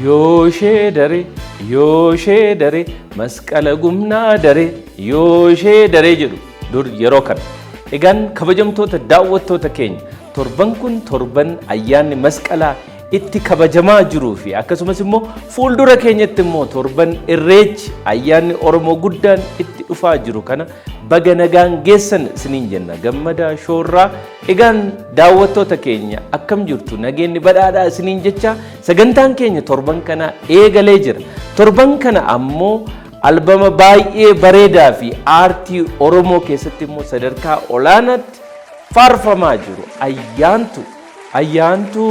Yooshee daree masqala gumnaa daree yooshee daree jedhu dur yeroo kana. Egaan kabajamtoota daawwattoota keenya torban kun torban ayyaanni masqalaa itti kabajamaa jiruu fi akkasumas immoo fuuldura keenyatti immoo torban irreechi ayyaanni Oromoo guddaan itti dhufaa jiru kana baga nagaan geessan isiniin jenna gammadaa shoorraa. Egaan daawwattoota keenya akkam jirtu nageenyi badhaadhaa isiniin jecha sagantaan keenya torban kana eegalee jira. Torban kana ammoo albama baay'ee bareedaa fi aartii Oromoo keessatti immoo sadarkaa olaanaatti faarfamaa jiru ayyaantu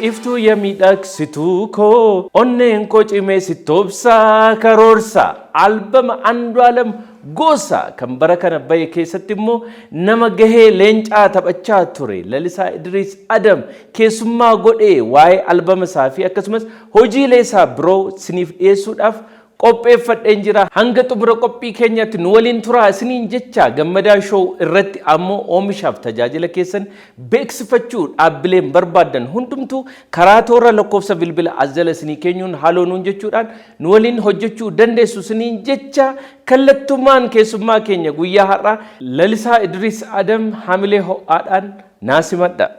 iftuu yamiidhagsituu koo onneen koo cimee sittoobsaa karoorsaa albama Andu'aalam Gosaa kan bara kana bahe keessatti immoo nama gahee leencaa taphachaa ture Lalisaa Idris Adam keessummaa godhee waa'ee albama isaa fi akkasumas hojiilee isaa biroo isiniif dhiyeessuudhaaf qopheeffadheen jira. Hanga xumura qophii keenyatti nu waliin turaa isiniin jecha gammadaa show irratti ammoo oomishaaf tajaajila keessan beeksifachuu dhaabbileen barbaadan hundumtuu karaa toora lakkoofsa bilbila azala isinii keenyuun haaloo nuun jechuudhaan nu waliin hojjechuu dandeessu isiniin jecha kallattumaan keessummaa keenya guyyaa har'aa Lalisaa Idris Adam hamilee ho'aadhaan naasimadha.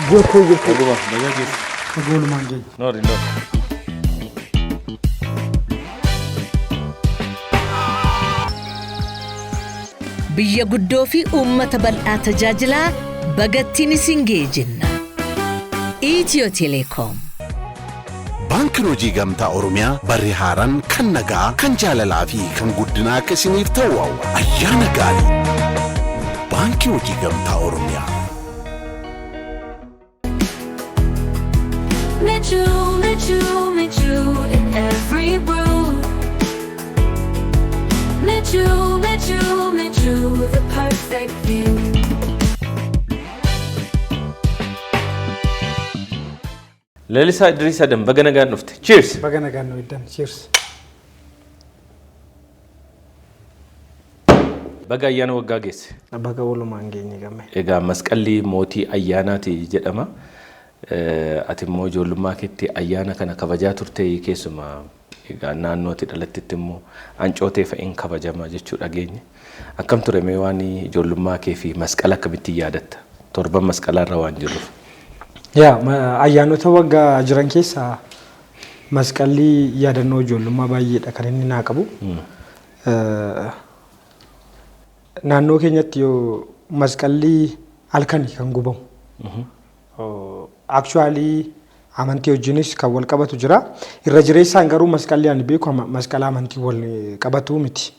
Joko Aguma, baga Agulu mangi. Nori. Biyya guddoo fi uummata bal'aa tajaajilaa bagattiin isin geejjinna. Itiyoo Teleekoom. Baankiin hojii gamtaa Oromiyaa barri haaraan kan nagaa, kan jaalalaa fi kan guddinaa akka isiniif ta'u ayyaana gaarii. Baankii hojii gamtaa Oromiyaa. Met you in every brew. Met you, the perfect view. Lalisaa Idris Adam baga nagaan dhufte. Cheers. Baga nagaan nu iddan. Cheers. Baga ayyaana waggaa geesse. Baga walumaan geenye gamme. Egaa masqalli mootii ayyaanaati jedhama. Ati immoo ijoollummaa keetti ayyaana kana kabajaa turte keessumaa egaa naannootti dhalattetti immoo ancootee fa'in kabajama jechuu dhageenye. Akkam ture mee waan ijoollummaa kee fi masqala akkamitti yaadatta? Torban masqalaa irra waan jiruuf. Ayyaanota waggaa jiran keessaa masqalli yaadannoo ijoollummaa baay'eedha kan inni naa qabu. Naannoo keenyatti yoo masqalli halkanii kan gubamu. Actually amantii wajjinis kan wal qabatu jira. Irra jireessaan garuu masqalli ani beeku masqala amantii wal qabatu miti.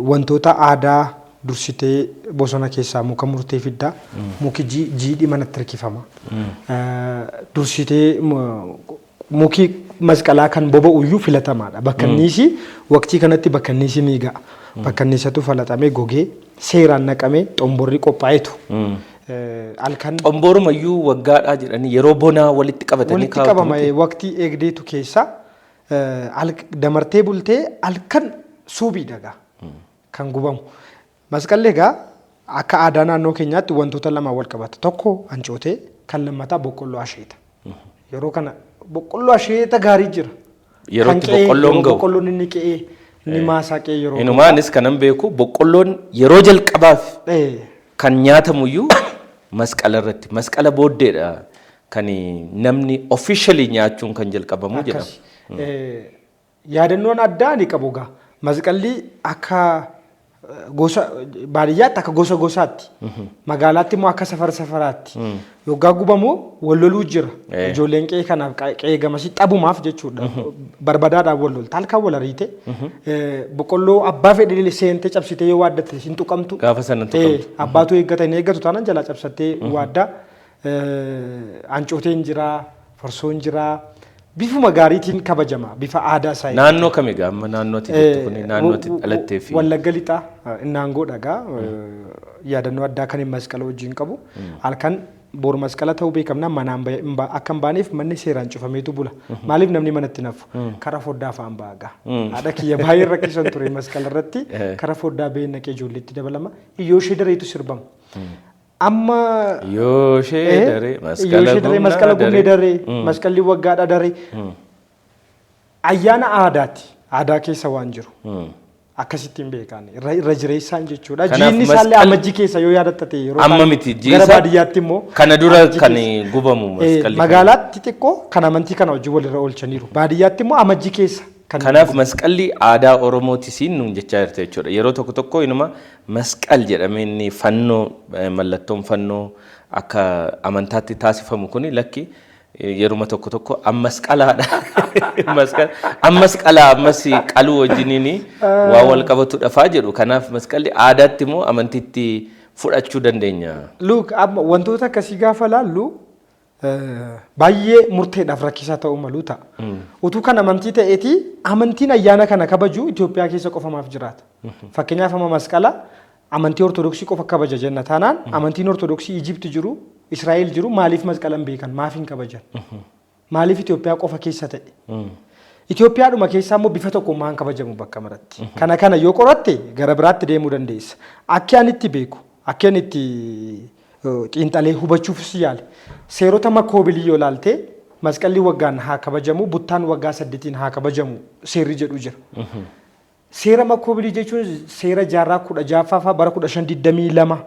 Wantoota aadaa dursitee bosona keessaa muka murtee fiddaa muki jiidhi manatti hirkifama. Dursitee muki masqalaa kan boba'u iyyuu filatamaadha. Bakka innis waqtii kanatti bakka innis ni ga'a. Bakka innisatu falaxamee gogee seeraan naqamee xomborri qophaa'etu. Xomboruma iyyuu waggaadhaa jedhanii yeroo bonaa walitti qabatanii kaa'u. Walitti qabama waqtii eegdeetu keessa damartee bultee halkan suubii dhagaa kan gubamu. Masqalli egaa akka aadaa naannoo keenyaatti wantoota lama wal qabata. Tokko ancootee kan lammataa boqqolloo asheeta. Yeroo kana boqqolloo asheeta gaarii jira. Yeroo itti boqqolloon ga'u. Boqqolloon inni qe'ee inni maasaa qe'ee yeroo. Inumaanis kanan beeku boqqolloon yeroo jalqabaaf kan nyaatamu iyyuu masqala irratti masqala booddeedha kan namni officially nyaachuun kan jalqabamu jedhama. Yaadannoon addaa ni qabu gaa masqalli akka gosa baadiyyaatti akka gosaatti magaalaatti immoo akka safaraatti yoggaa gubamu wal loluu jira. Ijoolleen qe'ee kanaaf qe'ee gamasii xabumaaf jechuudha. Barbadaadhaan wal lolta halkan wal ariite boqqolloo abbaa fedhii seentee cabsitee yoo waaddatte hin tuqamtu. Gaafa sana tuqamtu. Abbaatu eeggata hin eeggatu taanaan jalaa cabsattee waaddaa. Ancooteen jira, farsoon jira. Bifuma gaariitiin kabajama. Bifa aadaa isaa. Naannoo kami gaama naannootti jettu kuni naannootti dhalattee fi. Wallagga lixaa naangoo dhagaa yaadannoo addaa kan masqala wajjin qabu. Halkan bor masqala ta'uu beekamnaan manaan akka hin baaneef manni seeraan cufameetu bula. Maaliif namni manatti nafu karaa foddaa afaan baagaa. Haadha kiyya baay'ee rakkisan ture masqala irratti karaa foddaa ba'ee naqee ijoolleetti dabalama. Iyyoo ishee dareetu sirbama. Amma yoo ishee daree masqala gumee daree masqalli waggaadha daree. Ayyaana aadaati. Aadaa keessa waan jiru. Akkasittiin beekan irra jireessaan jechuudha. Jiinni isaallee amajjii keessa yoo yaadatate yeroo amma miti gara baadiyyaatti immoo kana dura kan gubamu masqalli. Magaalaatti xiqqoo kan amantii kana wajjin walirra oolchaniiru. Baadiyyaatti immoo amajjii keessa. Kanaaf masqalli aadaa Oromooti siin nuun jechaa jirte jechuudha. Yeroo tokko tokko inuma masqal jedhamee inni fannoo mallattoon fannoo akka amantaatti taasifamu kuni lakki yeruma tokko tokko ammas qalaadha. Ammas qalaa ammas qaluu wajjiniin waa wal qabatu dhafaa jedhu. Kanaaf masqalli aadaatti immoo amantiitti fudhachuu dandeenya. Luuk wantoota akkasii gaafa laallu baay'ee murteedhaaf rakkisaa ta'uu malu ta'a. Utuu kan amantii ta'eeti amantiin ayyaana kana kabaju Itoophiyaa keessa qofamaaf jiraata. Fakkeenyaaf amma masqala amantii ortodoksii qofa kabaja jenna taanaan amantiin ortodoksii Ijipti jiru Israa'el jiru maaliif masqalan beekan maaf hin kabajan maaliif Itoophiyaa qofa keessa ta'e Itoophiyaadhuma keessaa immoo bifa tokko maan kabajamu bakka maratti kana yoo qoratte gara biraatti deemuu dandeessa akka ani itti beeku akka ani itti xiinxalee hubachuufis yaale seerota makkoobilii yoo laalte masqalli waggaan haa kabajamu buttaan waggaa 8 haa kabajamu seerri jedhu jira. Seera makkoobilii jechuun seera jaarraa 16ffaa bara 1522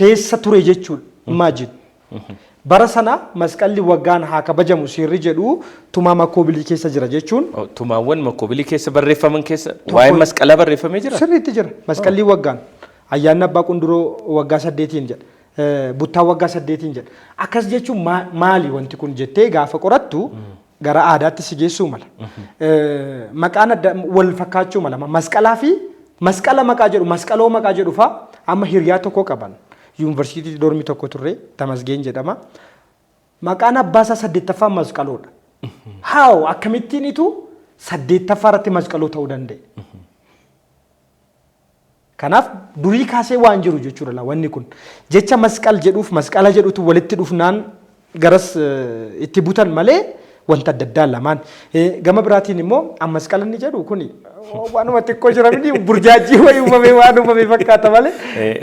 keessa ture jechuudha. Imagine. Bara sana masqalli waggaan haa kabajamu seerri jedhu tumaa makkoobilii keessa jira jechuun. Tumaawwan makkoobilii keessa barreeffaman keessa waa'ee masqalaa barreeffamee jira. Sirriitti jira. Masqalli waggaan ayyaanni abbaa qunduroo waggaa 8 jedha. Buttaa waggaa 8 jedha. Akkas jechuun maali wanti kun jettee gaafa qorattu gara aadaatti si geessuu mala. Maqaan wal fakkaachuu mala. Masqalaa fi masqala maqaa jedhu masqaloo maqaa jedhu faa amma hiriyaa tokko qaban. Yuunivarsiitii dormii tokko turre Tamasgeen jedhama. Maqaan abbaasaa 8ffaa masqaloodha. Haaw akkamittiin itu 8ffaa irratti masqaloo ta'uu danda'e. Kanaaf durii kaasee waan jiru jechuudha wanni kun. Jecha masqal jedhuuf masqala jedhutu walitti dhufnaan garas itti butan malee wanta adda addaa lamaan. Gama biraatiin immoo masqalanni jedhu kuni waanuma xiqqoo jira miti burjaajii wayii uumamee waan uumamee fakkaata malee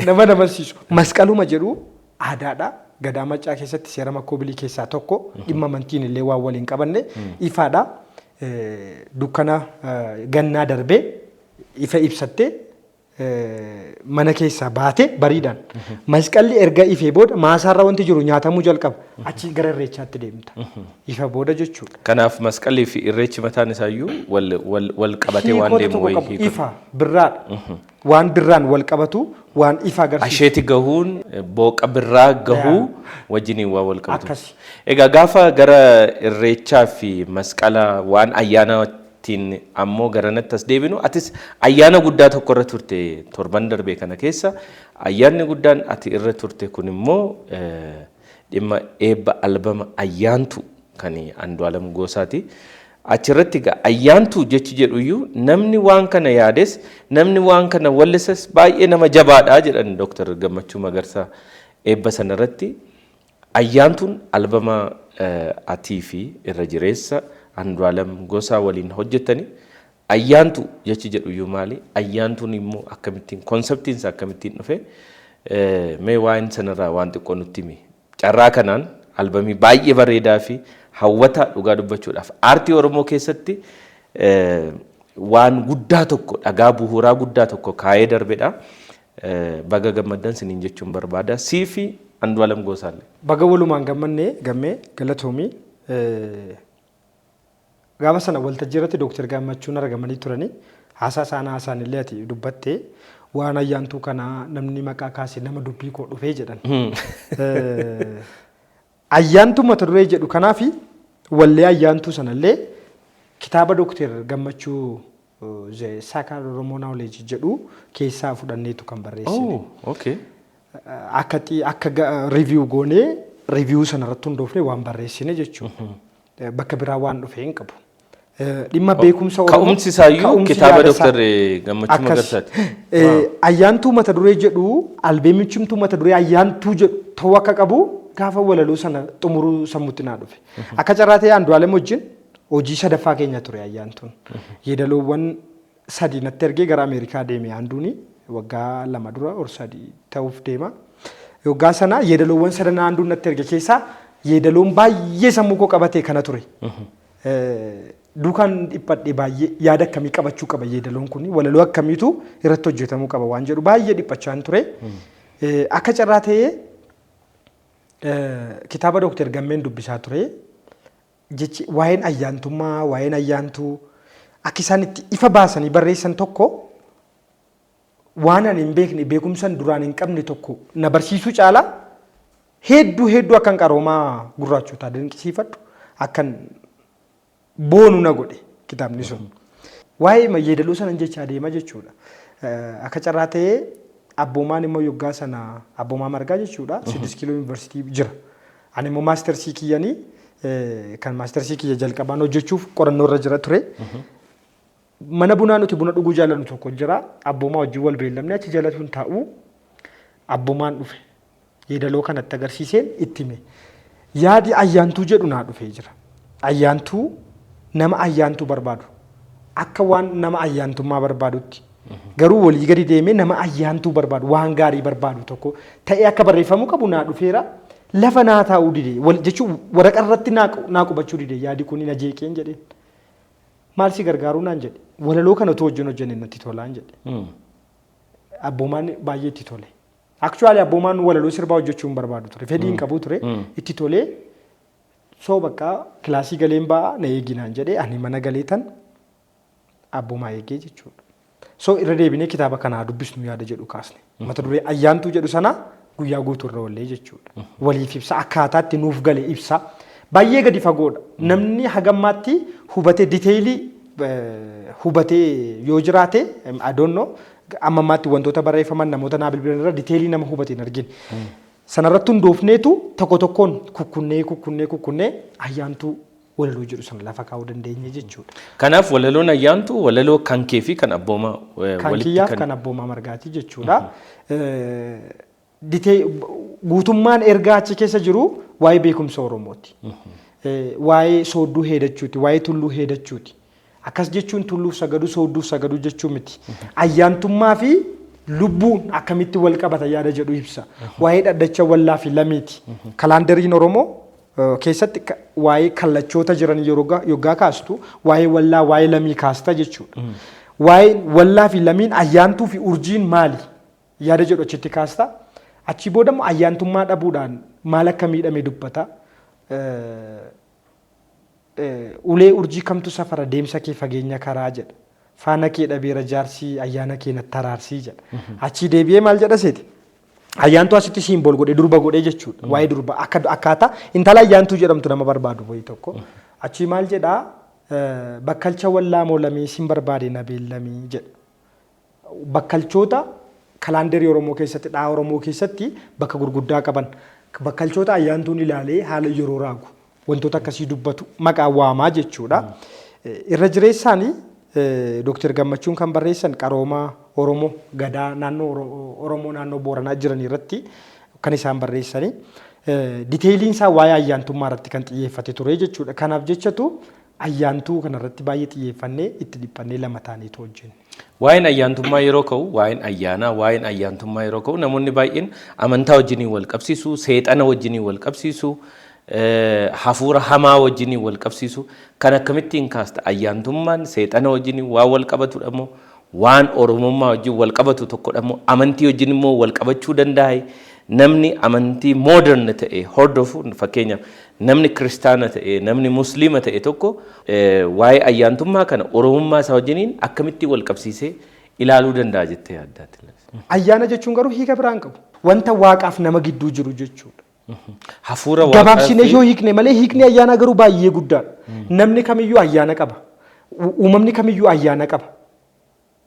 nama namarsiisu. Masqaluma jedhu aadaadha. Gadaa Maccaa keessatti seera makkoobilii keessaa tokko dhimma amantiin illee waan waliin qabanne ifaadha. Dukkana gannaa darbee ifa ibsattee mana keessaa baate bariidhaan masqalli erga ifee booda maasaarra wanti jiru nyaatamuu jalqaba achi gara irreechaatti deemta ifa booda jechuudha. Kanaaf masqalli fi irreechi mataan isaayyuu wal qabatee waan deemu wayii ifa birraadha. Waan birraan wal qabatu waan ifa agarsiisu. Asheeti gahuun booqa birraa gahuu wajjiniin waa wal qabatu. Egaa gaafa gara irreechaa fi masqala waan ayyaana ammoo garanatti as deebinu atis ayyaana guddaa tokko irra turte torban darbee kana keessa ayyaanni guddaan ati irra turte kun immoo dhimma eebba albama ayyaantu kan Andu'aalam Goosaati. Achirratti ayyaantu jechi jedhuyyuu namni waan kana yaades namni waan kana wallisas baay'ee nama jabaadha jedhan Dr. Gammachuu Magarsaa eebba sanarratti ayyaantuun albama atii fi irra jireessa Andu'aalam Goosaa waliin hojjetani ayyaantu jechi jedhuyyuu maali ayyaantuun immoo akkamittiin konseptiin isaa akkamittiin dhufe mee waan sanarraa waan xiqqoo nutti himi carraa kanaan albamii baay'ee bareedaa fi hawwataa dhugaa dubbachuudhaaf aartii Oromoo keessatti waan guddaa tokko dhagaa bu'uuraa guddaa tokko kaayee darbedha. Baga gammaddan siniin jechuun barbaada sii fi Andu'aalam Goosaallee. Baga walumaan gammannee gammee galatoomii gaafa sana waltajjii irratti Dr. Gammachuun argamanii turanii haasaa isaan illee ati dubbattee waan ayyaantuu kana namni maqaa kaasee nama dubbii koo dhufee jedhan. Ayyaantuu mata duree jedhu kanaafi wallee ayyaantuu sanallee kitaaba Dr. Gammachuu Saakaa Oromoo Knowledge jedhu keessaa fudhanneetu kan barreessine. Akka review goonee review sanarratti hundoofne waan barreessine jechuudha. Bakka biraa waan dhufee hin qabu. Dhimma beekumsa Oromoo ka'umsi isaayyuu kitaaba Dr. Gammachuu Magarsaati. Ayyaantuu mata duree jedhu albeemichimtuu mata duree ayyaantuu jedhu ta'uu akka qabu gaafa walaloo sana xumuruu sammuutti naa dhufe. Akka carraa ta'e Andu'aalem wajjin hojii sadaffaa keenya ture ayyaantuun. Yeedaloowwan sadii natti ergee gara Ameerikaa deeme Anduuni waggaa 2 dura or 3 ta'uuf deema. Waggaa sana yeedaloowwan sadan Anduun natti erge keessaa yeedaloon baay'ee sammuu koo qabatee kana ture. Duukaan dhiphadhe baay'ee yaada akkamii qabachuu qaba yeedaloon kun walaloo akkamiitu irratti hojjetamuu qaba waan jedhu baay'ee dhiphachaan ture. Akka carraa ta'ee kitaaba Dr. Gammeen dubbisaa ture. Jechi waa'een ayyaantummaa waa'een ayyaantuu akka isaan itti ifa baasanii barreessan tokko waan ani hin beekne beekumsan duraan hin qabne tokko na barsiisuu caala hedduu akkan qaroomaa gurraachotaa dinqisiifadhu akkan boonu na godhe kitaabni sun. Waa'ee yeedaloo sanan jecha adeema jechuudha. Akka carraa ta'ee abboomaan immoo yoggaa sana abboomaa margaa jechuudha. 6 kiiloo yuunivarsiitii jira. Ani immoo maastersii kiyyanii kan maastersii kiyya jalqabaan hojjechuuf qorannoo irra jira ture. Mana bunaa nuti buna dhuguu jaallannu tokko jira. Abboomaa wajjin wal beellamne achi jalatti hin taa'u. Abboomaan dhufe. Yeedaloo kanatti agarsiiseen itti hime. Yaadi ayyaantuu jedhu naa dhufee jira. Ayyaantuu nama ayyaantuu barbaadu. Akka waan nama ayyaantummaa barbaadutti. Garuu walii gadi deemee nama ayyaantuu barbaadu waan gaarii barbaadu tokko ta'ee akka barreeffamuu qabu naa dhufeera. Lafa naa taa'uu dide jechuun waraqaa irratti naa qubachuu dide yaadi kun na jeeqeen jedheen. Maal si gargaaruu naan jedhe. Walaloo kana otoo wajjin hojjenne natti tolaan jedhe. Abboomaan baay'ee itti tole. Aktuwaali abboomaan walaloo sirbaa hojjechuu hin barbaadu ture. Fedhii hin qabu ture. Itti tolee soo bakka kilaasii galeen ba'aa na eeginaan jedhee ani mana galeetan abboomaa eegee jechuudha. So irra deebinee kitaaba kanaa dubbisnu yaada jedhu kaasne. Mata duree ayyaantuu jedhu sana guyyaa guutuu irra wallee jechuudha. Waliif ibsa akkaataatti nuuf gale ibsa. Baay'ee gadi fagoodha. Namni hagammaatti hubatee diteeyilii hubatee yoo jiraate adoonnoo ammammaatti wantoota barreeffaman namoota naa bilbilan irra diteeyilii nama hubatee hin argine. Sanarratti hundoofneetu tokko tokkoon kukkunnee ayyaantuu walaloo jedhu sana lafa kaa'uu dandeenya jechuudha. Kanaaf walaloon ayyaantuu walaloo kan kee fi kan abboomaa kan kiyyaaf kan abboomaa margaati jechuudha. Guutummaan ergaa achi keessa jiru waa'ee beekumsa Oromooti. Waa'ee soodduu heedachuuti, waa'ee tulluu heedachuuti. Akkas jechuun tulluuf sagadu soodduuf sagadu jechuu miti. Ayyaantummaa fi lubbuun akkamitti wal qabata yaada jedhu ibsa. Waa'ee dhaddacha wallaa fi lamiiti. Kalaandariin Oromoo keessatti waa'ee kallachoota jiran yoggaa kaastu waa'ee wallaa waa'ee lamii kaasta jechuudha. Waa'ee wallaa fi lamiin ayyaantuu fi urjiin maali yaada jedhu achitti kaasta. Achi booda immoo ayyaantummaa dhabuudhaan maal akka miidhame dubbata. Ulee urjii kamtu safara deemsa kee fageenya karaa jedha. Faana kee dhabeera jaarsii ayyaana kee natti araarsii jedha. Achi deebi'ee maal jedha seeti? Ayyaantuu asitti simbool godhee durba godhee jechuudha. Waa'ee durba akkaataa intala ayyaantuu jedhamtu nama barbaadu wayii tokko. Achi maal jedhaa? Bakkalcha wallaamoo lamii sin barbaade na beellamii jedha. Bakkalchoota kalaandarii Oromoo keessatti dhaa Oromoo keessatti bakka gurguddaa qaban. Bakkalchoota ayyaantuun ilaalee haala yeroo raagu wantoota akkasii dubbatu maqaa waamaa jechuudha. Irra jireessaanii Dr. Gammachuun kan barreessan qaroomaa Oromoo gadaa naannoo Oromoo naannoo Booranaa jiran irratti kan isaan barreessanii. Diteeyiliin isaa waa'ee ayyaantummaa irratti kan xiyyeeffate ture jechuudha. Kanaaf jechatu ayyaantuu kanarratti baay'ee xiyyeeffannee itti dhiphannee lama taaneetu hojjenne. Waa'een ayyaantummaa yeroo ka'u, waa'een ayyaanaa, waa'een ayyaantummaa yeroo ka'u namoonni baay'een amantaa wajjinii wal qabsiisu, seexana wajjinii wal qabsiisu, hafuura hamaa wajjinii wal qabsiisu. Kan akkamittiin kaasta ayyaantummaan seexana wajjinii waan wal qabatudha moo waan Oromummaa wajjin wal qabatu tokkodha moo amantii wajjin immoo wal qabachuu danda'a. Namni amantii modern ta'e hordofu fakkeenyaaf namni kiristaana ta'e namni musliima ta'e tokko waa'ee ayyaantummaa kana Oromummaa isaa wajjiniin akkamitti wal qabsiisee ilaaluu danda'a jettee yaaddaati. Ayyaana jechuun garuu hiika biraan qabu. Wanta waaqaaf nama gidduu jiru jechuudha. Hafuura waaqaa gabaabsinee yoo hiikne malee hiikni ayyaana garuu baay'ee guddaadha. Namni kamiyyuu ayyaana qaba. Uumamni kamiyyuu ayyaana qaba.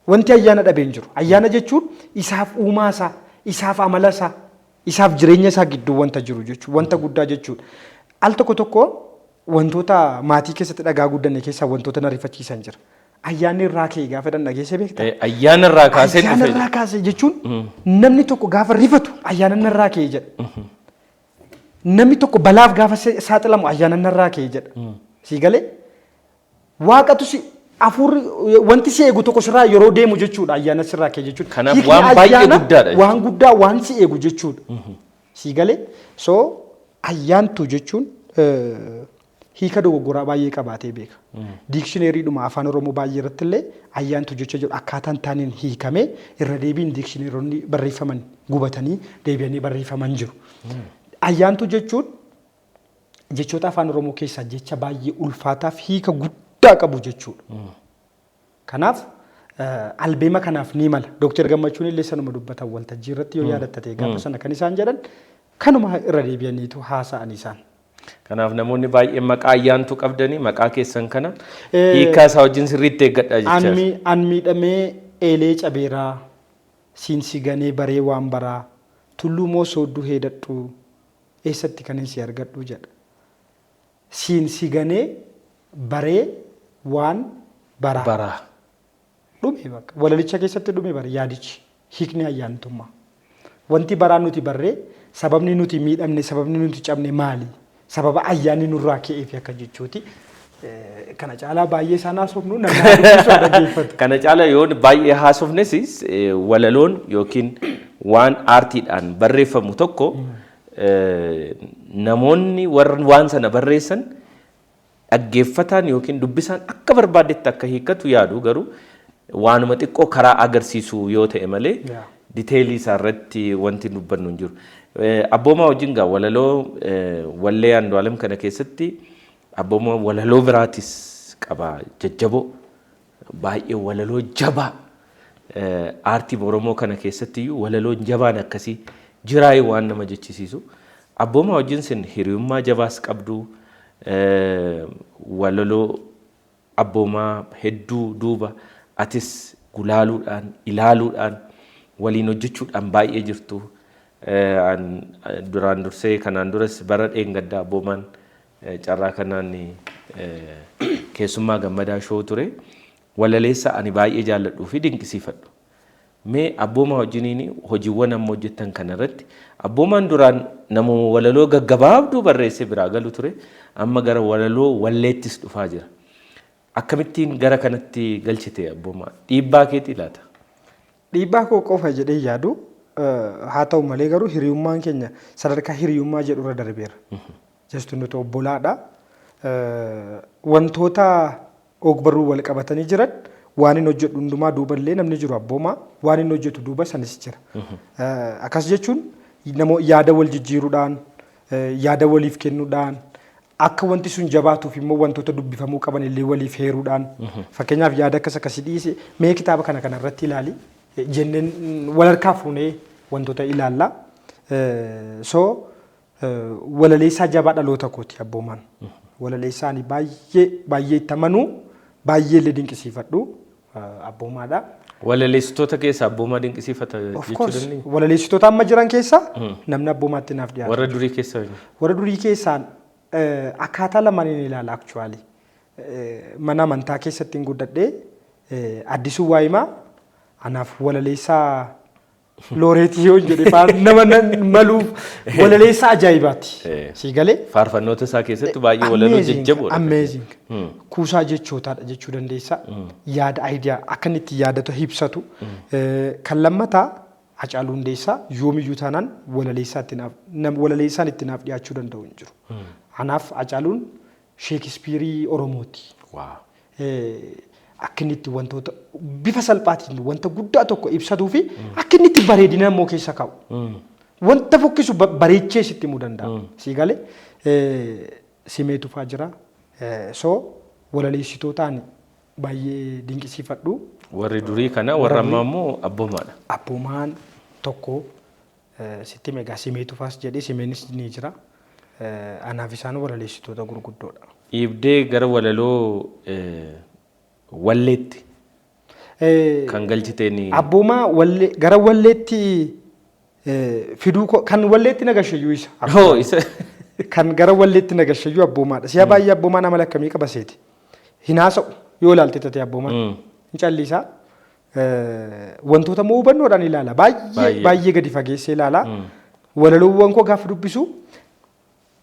Wanti ayyaana dhabee hin jiru. Ayyaana jechuun isaaf uumaa isaa, isaaf amala isaa, isaaf jireenya isaa gidduu wanta jiru jechuudha. Wanta guddaa jechuudha. Al tokko wantoota maatii keessatti dhagaa guddanne keessaa wantoota na rifachiisan jira. Ayyaanni irraa ka'e gaafa dhageesse beektaa? Ayyaana irraa kaasee dhufe. Ayyaana irraa kaasee jechuun namni tokko gaafa rifatu ayyaana irraa ka'e jedha. namni tokko balaaf gaafa saaxilamu ayyaana narraa ka'e jedha. Sii galee waaqatu si hafuurri wanti si eegu tokko sirraa yeroo deemu jechuudha ayyaana sirraa ka'e jechuudha. Kanaaf waan baay'ee guddaadha. Waan guddaa waan si eegu jechuudha. Sii galee so ayyaantu jechuun hiika dogoggoraa baay'ee qabaatee beeka. Diikshineeriidhuma afaan Oromoo baay'ee irratti illee ayyaantu jecha jedhu akkaataan taaniin hiikamee irra deebiin diikshineeronni barreeffaman gubatanii deebi'anii barreeffaman jiru. Ayyaantu jechuun jechoota afaan Oromoo keessaa jecha baay'ee ulfaataa fi hiika guddaa qabu jechuudha. Kanaaf albeema kanaaf ni mala. Dooktar Gammachuun illee sanuma dubbatan waltajjii irratti yoo yaadatte gaafa sana kan isaan jedhan kanuma irra deebi'aniitu haasa'an isaan. Kanaaf namoonni baay'een maqaa ayyaantu qabdanii maqaa keessan kana hiikaa isaa wajjin sirriitti eeggadhaa jechaadha. An miidhamee eelee cabeeraa siinsi ganee baree waan baraa tulluu moo soodduu heedadhu eessatti kan si argadhu jedha. Siinsi ganee baree waan baraa. Dhume bakka walalicha keessatti dhume bara yaadichi hiikni ayyaantummaa. Wanti baraan nuti barree sababni nuti miidhamne sababni nuti cabne maali? Sababa ayyaanni nurraa ka'eef akka jechuuti. Kana caalaa baay'ee isaan haasofnu namni dhaggeeffatu. Kana caalaa yoo baay'ee haasofnes walaloon yookiin waan aartiidhaan barreeffamu tokko namoonni waan sana barreessan dhaggeeffataan yookiin dubbisaan akka barbaadetti akka hiikkatu yaadu garuu waanuma xiqqoo karaa agarsiisu yoo ta'e malee diteelii isaa irratti wanti dubbannu hin jiru. Abboomaa wajjin gaa walaloo wallee Andu'aalem kana keessatti abboomaa walaloo biraatis qaba jajjaboo baay'ee walaloo jabaa aartii Oromoo kana keessatti iyyuu walaloo jabaan akkasii jiraayee waan nama jechisiisu abboomaa wajjin sin hiriyummaa jabaas qabdu walaloo abboomaa hedduu duuba atis gulaaluudhaan ilaaluudhaan waliin hojjechuudhaan baay'ee jirtu. Duraan dursee kanaan duras bara dheengaddaa abboomaan carraa kanaan keessummaa gammadaa shoo ture walaleessa ani baay'ee jaalladhuu fi dinqisiifadhu. Mee abboomaa wajjiniin hojiiwwan amma hojjettan kanarratti abboomaan duraan namuma walaloo gaggabaabduu barreessee biraa galu ture amma gara walaloo walleettis dhufaa jira. Akkamittiin gara kanatti galchite abboomaa dhiibbaa keetii laata? Dhiibbaa koo qofa jedhee yaadu haa ta'u malee garuu hiriyummaan keenya sadarkaa hiriyummaa jedhu irra darbeera. Jechuun nuti obbolaadha. Wantoota ogbarruu wal qabatanii jiran waan inni hojjetu hundumaa duuballee namni jiru abboomaa waan inni hojjetu duuba sanis jira. Akkas jechuun yaada wal jijjiiruudhaan yaada waliif kennuudhaan akka wanti sun jabaatuuf immoo wantoota dubbifamuu qaban illee waliif heeruudhaan fakkeenyaaf yaada akkasii dhiise mee kitaaba kana irratti ilaali jenneen wal harkaa fuunee wantoota ilaalla. So walaleessaa jabaa dhaloota kooti abboomaan. Walaleessaani baay'ee itti amanuu baay'ee illee dinqisiifadhu abboomaadha. Walaleessitoota keessa abboomaa dinqisiifata jechuu dandeenya? Walaleessitoota amma jiran keessa namni abboomaatti naaf dhiyaatu. Warra durii keessa? Warra durii keessaan akkaataa lamaaniin ilaala actually. Mana amantaa keessatti hin guddadhee Addisuu Waayimaa anaaf walaleessaa looreetii yoo jedhe nama maluuf walaleessaa ajaa'ibaati. Si galee? Faarfannoota isaa keessatti baay'ee walaloo jajjaboodha. Amazing. Kuusaa jechootaadha jechuu dandeessa. Yaada ayidiyaa akka inni itti yaadatu ibsatu. Kan lammataa Hacaaluu Hundeessaa yoomiyyuu taanaan walaleessaan itti naaf dhiyaachuu danda'u hin jiru. Anaaf Hacaaluun Sheekispiirii Oromooti. Akka inni itti wantoota bifa salphaatiin wanta guddaa tokko ibsatuu fi akka inni itti bareedina immoo keessa kaa'u. Wanta fokkisu bareechee sitti himuu danda'a. Si galee simeetu fa'aa jira. So walaleessitootaan baay'ee dinqisiifadhu. Warri durii kana warra ammaa immoo abboomaadha. Abboomaan tokko sitti meegaa simeetu fa'aas jedhee simeenis ni jira. Anaaf isaan walaleessitoota gurguddoodha. Dhiibdee gara walaloo walleetti kan galchiteen abboomaa gara walleetti fiduu kan walleetti nagashayyuu isa kan gara walleetti nagashayyuu abboomaadha. Si'a baay'ee abboomaan amala akkamii qaba seeti? Hin haasa'u yoo ilaalte taate abboomaan hin callisaa wantoota moo hubannoodhaan ilaala baay'ee gadi fageessee ilaala. Walaloowwan koo gaafa dubbisu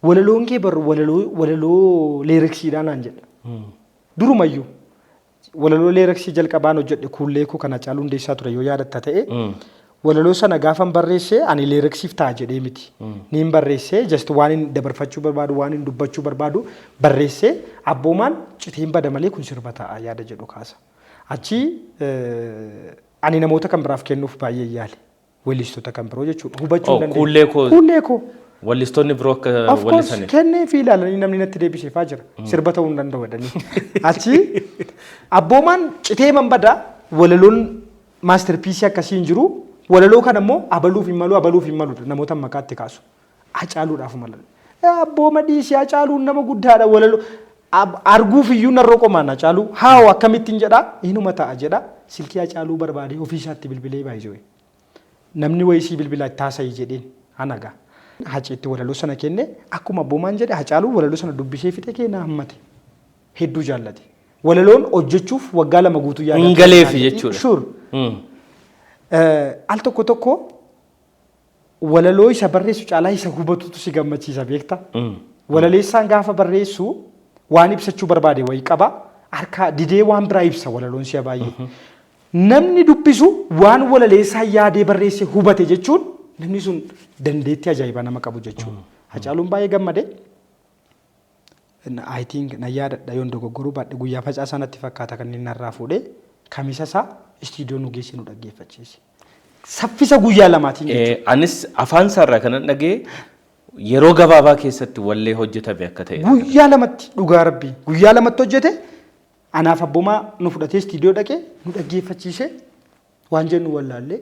walaloon kee bar walaloo leeriksiidhaan naan jedha. Durumayyuu walaloo leeriksii jalqabaan hojjedhe kuullee koo kana Hacaaluu Hundeessaa ture yoo yaadatta ta'e. Walaloo sana gaafan barreessee ani leeriksiif ta'a jedhee miti. Niin barreessee just waan hin dabarfachuu barbaadu waan hin dubbachuu barbaadu barreessee abboomaan citeen bada malee kun sirba ta'a yaada jedhu kaasa. Achi ani namoota kan biraaf kennuuf baay'ee yaale. Weellistoota kan biroo jechuudha. Hubachuu dandeenya. Kuullee koo. Wallistoonni biroo akka wallisanii. Kennee fi ilaalanii namni natti deebiseefaa jira. Sirba ta'uu hin danda'u jedhanii. Achi abboomaan citee man bada walaloon maastarpiisii akkasii hin jiru. Walaloo kan ammoo abaluuf hin malu namoota maqaatti kaasu. Hacaaluudhaaf malan. Abbooma dhiisii Hacaaluun nama guddaadha walaloo. Arguuf iyyuu narroo qomaan Hacaaluu haa akkamittiin jedhaa inuma ta'a jedha silkii Hacaaluu barbaadee ofiisaatti bilbilee baay'ee. Namni wayisii bilbilaa itti haasa'ii jedheen hanagaa. Haceetti walaloo sana kenne akkuma abboomaan jedhe Hacaaluu walaloo sana dubbisee fixee kennaa hammate. Hedduu jaallate. Walaloon hojjechuuf waggaa 2 guutuu yaadate. Ingaleefi jechuudha. Sure. Al tokko walaloo isa barreessu caalaa isa hubatutu si gammachiisa beekta. Walaleessaan gaafa barreessu waan ibsachuu barbaade wayii qaba harka didee waan biraa ibsa walaloon si'a baay'ee. Namni dubbisu waan walaleessaa yaadee barreesse hubate jechuun namni sun dandeettii ajaa'ibaa nama qabu jechuudha. Hacaaluun baay'ee gammade. I think na yaadadha yoon dogoggoruu baadhe guyyaa facaasaa natti fakkaata kan inni narraa fuudhee kamisa isaa istiidiyoo nu geesse nu dhaggeeffachiise. Saffisa guyyaa lamaatiin jechuudha. Anis afaan isaarraa kanan dhagee yeroo gabaabaa keessatti wallee hojjetame akka ta'e. Guyyaa lamatti dhugaa rabbii guyyaa lamatti hojjete anaaf abboomaa nu fudhatee istiidiyoo dhaqee nu dhaggeeffachiise waan jennu wallaallee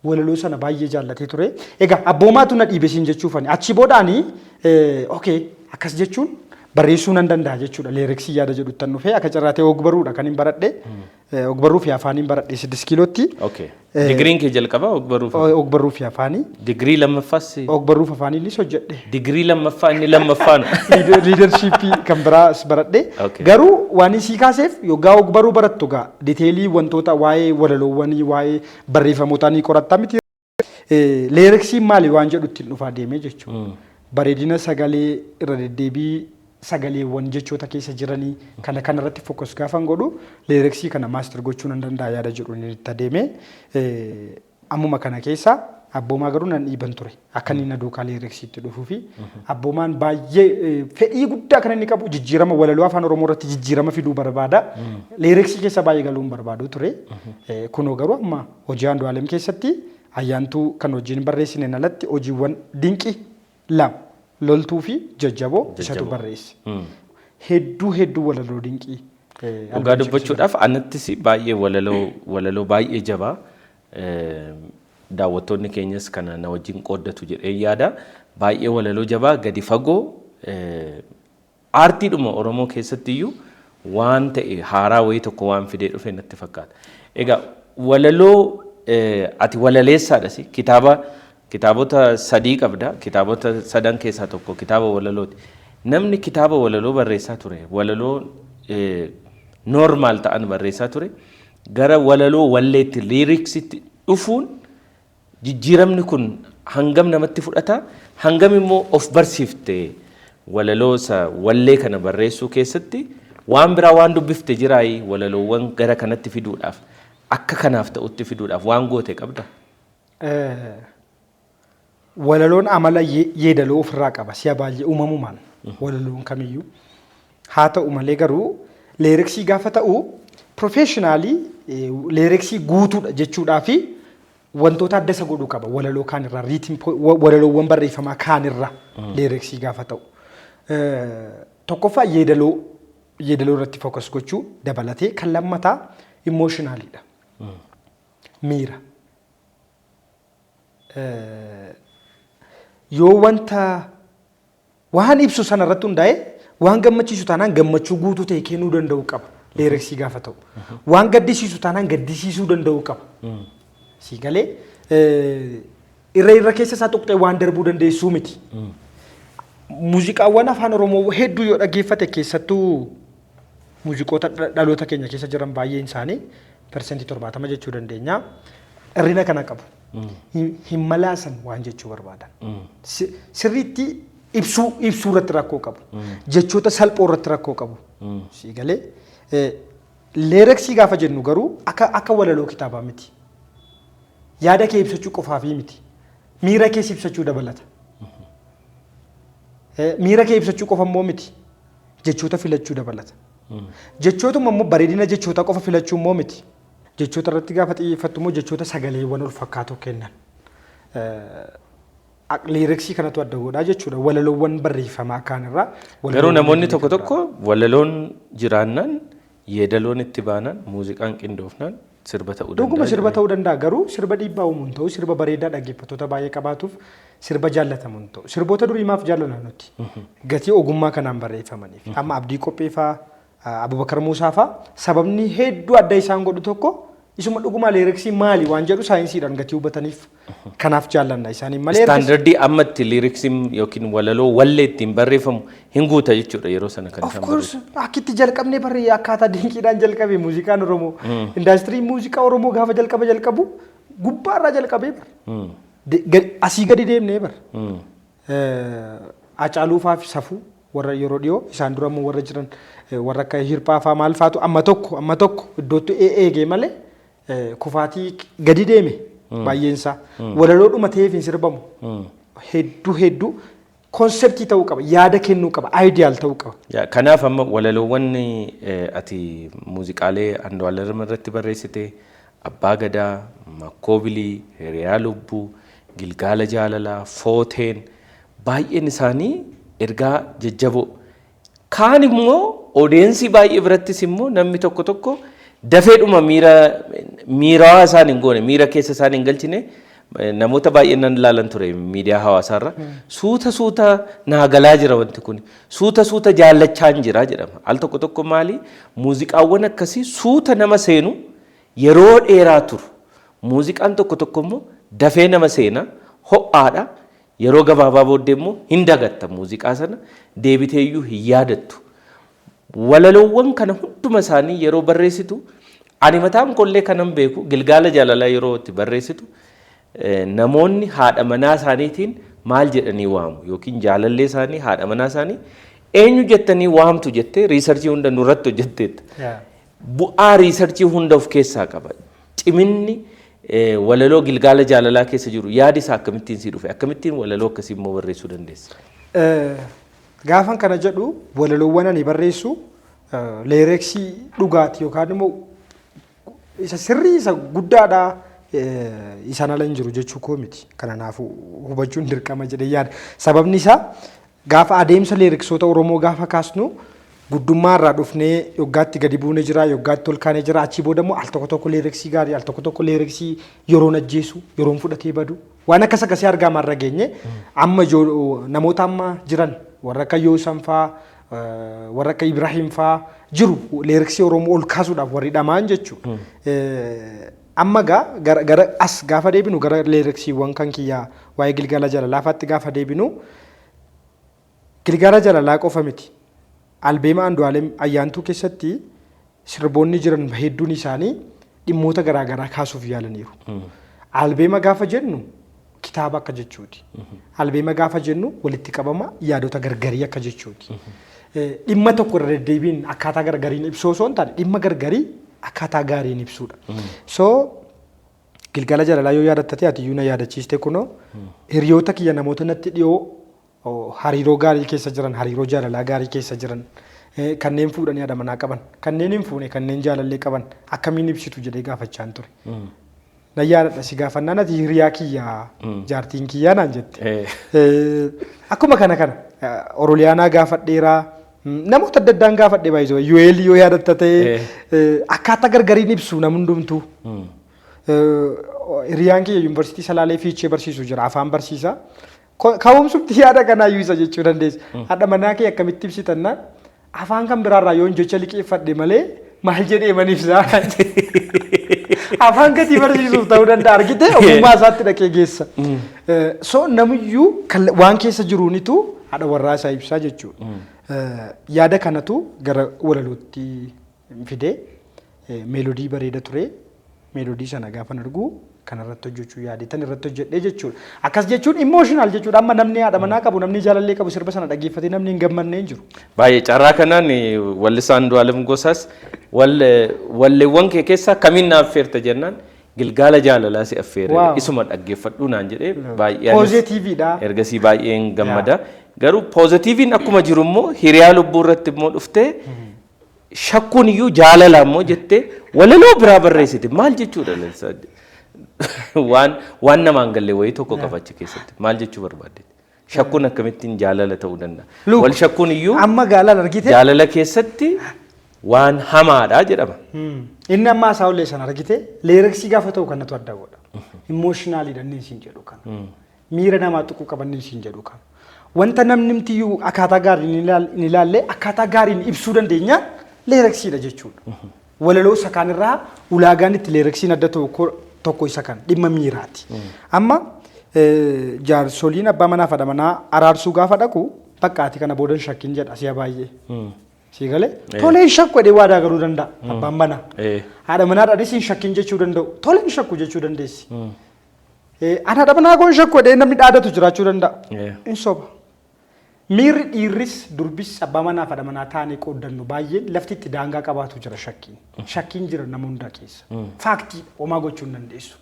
walaloo sana baay'ee jaallatee ture. Egaa abboomaatu na dhiibe siin jechuufani achi boodaanii okay akkas jechuun barreessuu nan danda'a jechuudha. Leeriksii yaada jedhu tan dhufee akka carraatee ogbaruudha kan hin baradhe. Ogbarruu fi afaaniin baradhe 6 kiilootti. Okay. Digriin kee jalqabaa ogbarruu fi ogbarruu fi afaanii. Digrii lammaffaas ogbarruu fi afaaniinis hojjedhe. Digrii lammaffaa inni lammaffaan. Leadershipii kan biraas baradhe. Garuu waan isii kaaseef yoggaa ogbaruu barattu gaa diteelii wantoota waa'ee walaloowwanii waa'ee barreeffamootaa ni qoratta miti. Leeriksiin maali waan jedhu ittiin dhufaa deemee jechuudha. Bareedina sagalee irra deddeebii sagaleewwan jechoota keessa jiranii kana irratti fokus gaafan godhu leeriksii kana maaster gochuu nan danda'a yaada jedhu inni itti adeemee ammuma kana keessa abboomaa garuu nan dhiiban ture akka inni na duukaa leeriksiitti dhufuu fi abboomaan baay'ee fedhii guddaa kan inni qabu jijjiirama walaloo afaan oromoo irratti jijjiirama fiduu barbaada leeriksii keessa baay'ee galuun barbaadu ture kunoo garuu amma hojii Andu'aalem keessatti ayyaantuu kan hojiin barreessine alatti hojiiwwan dinqii lama loltuu fi jajjaboo isatu barreesse. Hedduu walaloo dinqii. Dhugaa dubbachuudhaaf anattis baay'ee walaloo baay'ee jabaa daawwattoonni keenyas kana na wajjin qooddatu jedhee yaada. Baay'ee walaloo jabaa gadi fagoo aartiidhuma Oromoo keessatti iyyuu waan ta'e haaraa wayii tokko waan fidee dhufe natti fakkaata. Egaa walaloo ati walaleessaadhas kitaabota 3 qabda. Kitaabota 3 keessaa tokko kitaaba walalooti. Namni kitaaba walaloo barreessaa ture. Walaloo normaal ta'an barreessaa ture. Gara walaloo walleetti liiriksitti dhufuun jijjiiramni kun hangam namatti fudhata. Hangam immoo of barsiifte walaloosa wallee kana barreessuu keessatti waan biraa waan dubbifte jiraayi walaloowwan gara kanatti fiduudhaaf akka kanaaf ta'utti fiduudhaaf waan goote qabda. Walaloon amala yeedaloo ofirraa qaba si'a baay'ee uumamumaan walaloon kamiyyuu haa ta'u malee garuu leeriksii gaafa ta'u professionally leeriksii guutuudha jechuudhaa fi wantoota adda isa godhuu qaba walaloo kaan irraa walaloowwan barreeffamaa kaan irraa leeriksii gaafa ta'u tokkoffaa yeedaloo irratti fokus gochuu dabalatee kan lammataa emotionalidha miira yoo wanta waan ibsu sana irratti hundaa'e waan gammachiisu taanaan gammachuu guutuu ta'e kennuu danda'u qaba leeriksii gaafa ta'u waan gaddisiisu taanaan gaddisiisuu danda'u qaba si galee irra keessa isaa tuqxee waan darbuu dandeessuu miti muuziqaawwan afaan oromoo hedduu yoo dhaggeeffate keessattuu muuziqoota dhaloota keenya keessa jiran baay'een isaanii persentii 70 jechuu dandeenya irrina kana qabu. Hin malaasan waan jechuu barbaadan. Sirriitti ibsuu irratti rakkoo qabu. Jechoota salphoo irratti rakkoo qabu. Si galee leereksii gaafa jennu garuu akka walaloo kitaabaa miti. Yaada kee ibsachuu qofaafii miti. Miira kee ibsachuu dabalata. Miira kee ibsachuu qofa immoo miti. Jechoota filachuu dabalata. Jechootuma immoo bareedina jechoota qofa filachuu immoo miti. Jechoota irratti gaafa xiyyeeffattu immoo jechoota sagaleewwan ol fakkaatoo kennan. Leereksii kanatu adda godhaa jechuudha. Walaloowwan barreeffamaa kaanirraa. Garuu namoonni tokko tokko walaloon jiraannaan yeedaloon itti baanaan muuziqaan qindoofnaan sirba ta'uu danda'a. Dhuguma sirba ta'uu danda'a garuu sirba dhiibbaa uumuu hin ta'u sirba bareedaa dhaggeeffattoota baay'ee qabaatuuf sirba jaallatamu hin ta'u. Sirboota durii maaf jaallanna nuti? Gatii ogummaa kanaan barreeffamaniif. Amma Abdii Qopheefaa, Abubakar Muusaa faa sababni hedduu adda isaan godhu tokko isuma dhuguma leereksii maali waan jedhu saayinsiidhaan gatii hubataniif kanaaf jaallanna isaanii malee. Istaandardii ammatti leereksiin yookiin walaloo wallee ittiin barreeffamu hin guuta jechuudha yeroo sana kan isaan barreessu. Of course akkitti jalqabnee barree akkaataa dinqiidhaan jalqabe muuziqaan Oromoo. Indaastirii muuziqaa Oromoo gaafa jalqabu gubbaarraa jalqabee bar. Asii gadi deemnee bar. Hacaaluufaa fi Safuu warra yeroo dhiyoo isaan dura immoo warra jiran warra akka Hirphaa faa maal faatu amma tokko iddootti eegee malee kufaatii gadi deeme baay'eensaa walaloodhuma ta'eef hin sirbamu hedduu konseptii ta'uu qaba yaada kennuu qaba aayidiyaal ta'uu qaba. Kanaaf amma walaloowwan ati muuziqaalee Andu'aalem irratti barreessite Abbaa Gadaa, Makkoobilii, Hiriyaa Lubbuu, Gilgaala Jaalalaa, Footeen baay'een isaanii ergaa jajjaboo. Kaan immoo odeensii baay'ee birattis immoo namni tokko dafeedhuma miirawaa isaan hin goone miira keessa isaan hin galchine namoota baay'een nan ilaalan ture miidiyaa hawaasaarra suuta naa galaa jira wanti kun suuta jaallachaan jira jedhama. Al tokko maali muuziqaawwan akkasii suuta nama seenu yeroo dheeraa turu. Muuziqaan tokko immoo dafee nama seena ho'aadha. Yeroo gabaabaa booddee immoo hin dagatta muuziqaa sana deebiteeyyuu hin yaadattu. Walaloowwan kana hunduma isaanii yeroo barreessitu ani mataan kollee kanan beeku Gilgaala Jaalalaa yeroo itti barreessitu namoonni haadha manaa isaaniitiin maal jedhanii waamu yookiin jaalallee isaanii haadha manaa isaanii eenyu jettanii waamtu jettee riisarchii hunda nurratti hojjetteetta. Bu'aa riisarchii hunda of keessaa qaba. Ciminni walaloo Gilgaala Jaalalaa keessa jiru yaadi isaa akkamittiin si dhufe akkamittiin walaloo akkasii immoo barreessuu dandeessa? Gaafan kana jedhu walaloowwan ani barreessu leereksii dhugaati yookaan immoo isa sirrii isa guddaadha isaan ala hin jiru jechuu koo miti. Kanaaf hubachuun dirqama jedhee yaada. Sababni isaa gaafa adeemsa leereksoota Oromoo gaafa kaasnu guddummaa irraa dhufnee yoggaatti gadi buunee jira yoggaatti ol kaanee jira achii booda immoo al tokko leereksii gaarii al tokko leereksii yeroon ajjeesu yeroon fudhatee badu waan akkas akkasii argaa marra geenye amma namoota amma jiran warra akka Yoosan faa warra akka Ibrahim faa jiru leereksii Oromoo ol kaasuudhaaf warri dhamaan jechuudha. Amma gara as gaafa deebinu gara leereksiiwwan kan kiyyaa waa'ee Gilgaala Jaalalaafaatti gaafa deebinu Gilgaala Jaalalaa qofa miti. Albeema Andu'aalem ayyaantuu keessatti sirboonni jiran hedduun isaanii dhimmoota garaagaraa kaasuuf yaalaniiru. Albeema gaafa jennu kitaaba akka jechuuti. Albeema gaafa jennu walitti qabama yaadota gargarii akka jechuuti. Dhimma tokko irra deddeebiin akkaataa gargariin ibsuu osoo hin taane dhimma gargarii akkaataa gaariin ibsuudha. So Gilgaala Jaalalaa yoo yaadatte ati iyyuu na yaadachiiste kunoo hiriyoota kiyya namoota natti dhiyoo hariiroo gaarii keessa jiran hariiroo jaalalaa gaarii keessa jiran kanneen fuudhanii haadha manaa qaban kanneen hin fuune kanneen jaalallee qaban akkamiin ibsitu jedhee gaafachaan ture. Na yaadadha si gaafannaan ati hiriyaa kiyyaa jaartiin kiyyaa naan jette. Akkuma kana Oroliyaanaa gaafadheeraa namoota adda addaan gaafadhee baay'isoo Yu'eel yoo yaadatta ta'ee akkaataa gargariin ibsu nam hundumtuu. Hiriyaan kiyya yuunivarsiitii Salaalee Fiichee barsiisu jira afaan barsiisaa. Ka'umsumti yaada kanaa yuusa jechuu dandeessa. Haadha manaa kee akkamitti ibsitannaan afaan kan biraarraa yoo jecha liqeeffadhe malee maal jedhee manibsaa. Afaan gatii barsiisuuf ta'uu danda'a argite ogummaa isaatti dhaqee geessa. So namiyyuu waan keessa jiruunitu haadha warraa isaa ibsaa jechuudha. Yaada kanatu gara walalootti fidee meelodii bareeda ture meelodii sana gaafa argu kanarratti hojjechuu yaadetan irratti hojjedhee jechuudha. Akkas jechuun emotional jechuudha. Amma namni haadha manaa qabu namni jaalallee qabu sirba sana dhaggeeffatee namni hin gammanne hin jiru. Baay'ee carraa kanaan wallisaa Andu'aalem Gosaas walleewwan kee keessaa kamiin na affeerta jennaan Gilgaala jaalalaa si affeere isuma dhaggeeffadhu naan jedhee baay'ee poozitiiviidha. Ergasii baay'een gammada. Garuu poozitiiviin akkuma jiru immoo hiriyaa lubbuu irratti immoo dhuftee shakkuun iyyuu jaalala immoo jettee walaloo biraa barreessite maal jechuudha lalisaa? waan namaan galle wayii tokko qabachi keessatti maal jechuu barbaadde? Shakkuun akkamittiin jaalala ta'uu danda'a? Wal shakkuun iyyuu amma jaalala argite jaalala keessatti waan hamaadha jedhama. Inni amma haasa'ullee sana argite leeriksii gaafa ta'u kanatu adda godha. Emotionally danneen siin jedhu kana. Miira namaa tuquu qabanneen siin jedhu kana. Wanta namni mtiyyuu akkaataa gaariin ni ilaalle akkaataa gaariin ibsuu dandeenya leeriksiidha jechuudha. Walaloo isa kaanirraa ulaagaan itti leeriksiin adda tokko isa kan dhimma miiraati. Amma jaarsoliin abbaa manaa fi haadha manaa araarsuu gaafa dhaqu bakkaati kana boodan shakkiin jedha si'a baay'ee. Sigalee tolee shakku jedhee waadaa galuu danda'a abbaan manaa. Haadha manaadhaanis hin shakkiin jechuu danda'u tolee hin shakku jechuu dandeessi. Haadha manaa kun shakku jedhee namni dhaadatu jiraachuu danda'a. Hin soba. Miirri dhiirris durbis abbaa manaa fi haadha manaa taa'anii qooddannu baay'een lafti itti daangaa qabaatu jira shakkiin. Shakkiin jira nama hundaa keessa. Faaktii homaa gochuu hin dandeessu.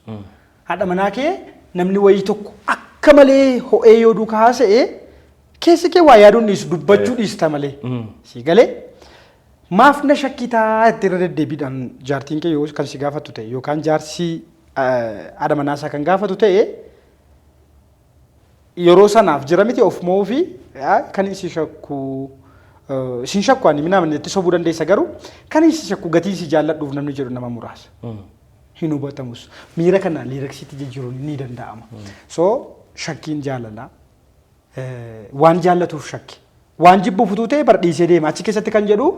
Haadha manaa kee namni wayii tokko akka malee ho'ee yoo duukaa haasa'ee keessi kee waa yaaduun dhiisu dubbachuu dhiista malee. Sigalee maaf na shakkitaa itti irra deddeebiidhaan jaartiin kee yoo kan si gaafatu ta'e yookaan jaarsi haadha manaa isaa kan gaafatu ta'e yeroo sanaaf jira miti of moo fi kan si shakku sin shakku ani mina itti sobuu dandeessa garuu kan si shakku gatii si jaalladhuuf namni jedhu nama muraasa. Hin hubatamus miira kana liiriksiitti jijjiiruun ni danda'ama. So shakkiin jaalala waan jaallatuuf shakki waan jibbuuf utuu ta'e bardhiisee deema achi keessatti kan jedhu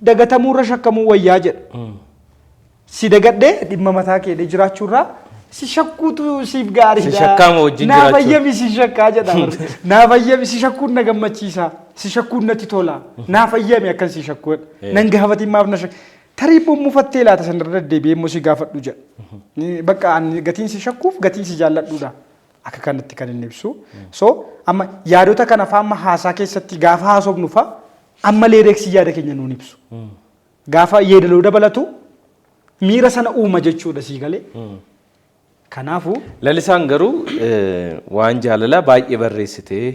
dagatamuurra shakkamuu wayyaa jedha. Si dagadhee dhimma mataa kee jiraachuurraa si shakkuutu siif gaariidha. Si shakkaama wajjin jiraachuu. Naa fayyami si shakkaa jedha. Naa fayyami si shakkuun na gammachiisa. Si shakkuun natti tola. Naa fayyami akkan si shakkuu. Nan gaafatiin maaf na shakka. Tarii mufattee laata sanarra deebi'ee immoo si gaafadhu jedha. Bakka ani gatiin si shakkuuf gatiin si jaalladhuudha. Akka kanatti kan inni ibsu. So amma yaadota kana fa'aa amma haasaa keessatti gaafa haasofnu fa'aa amma leereeksii yaada keenya nuun ibsu. Gaafa yeedaloo dabalatu miira sana uuma jechuudha sii galee. Kanaafuu lalisaan garuu waan jaalalaa baay'ee barreessitee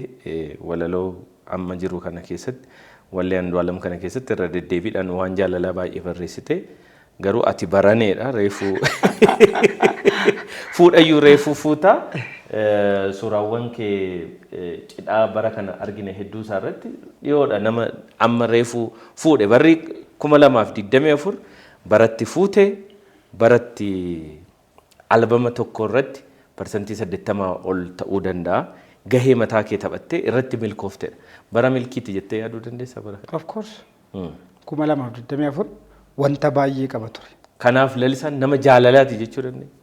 walaloo amma jiru kana keessatti wallee Andu'aalem kana keessatti irra deddeebiidhaan waan jaalalaa baay'ee barreessitee garuu ati baraneedha reefuu fuudhayyuu reefuu fuutaa suuraawwan kee cidhaa bara kana argine hedduu isaa irratti dhiyoodha nama amma reefuu fuudhe barri 2024 baratti fuute baratti albama tokko irratti parsantii 80 ol ta'uu danda'a. Gahee mataa kee taphattee irratti milkoofteedha. Bara milkiiti jettee yaaduu dandeessaa bara? Of course. 2024 wanta baay'ee qaba ture. Kanaaf lalisaan nama jaalalaati jechuu dandeenya?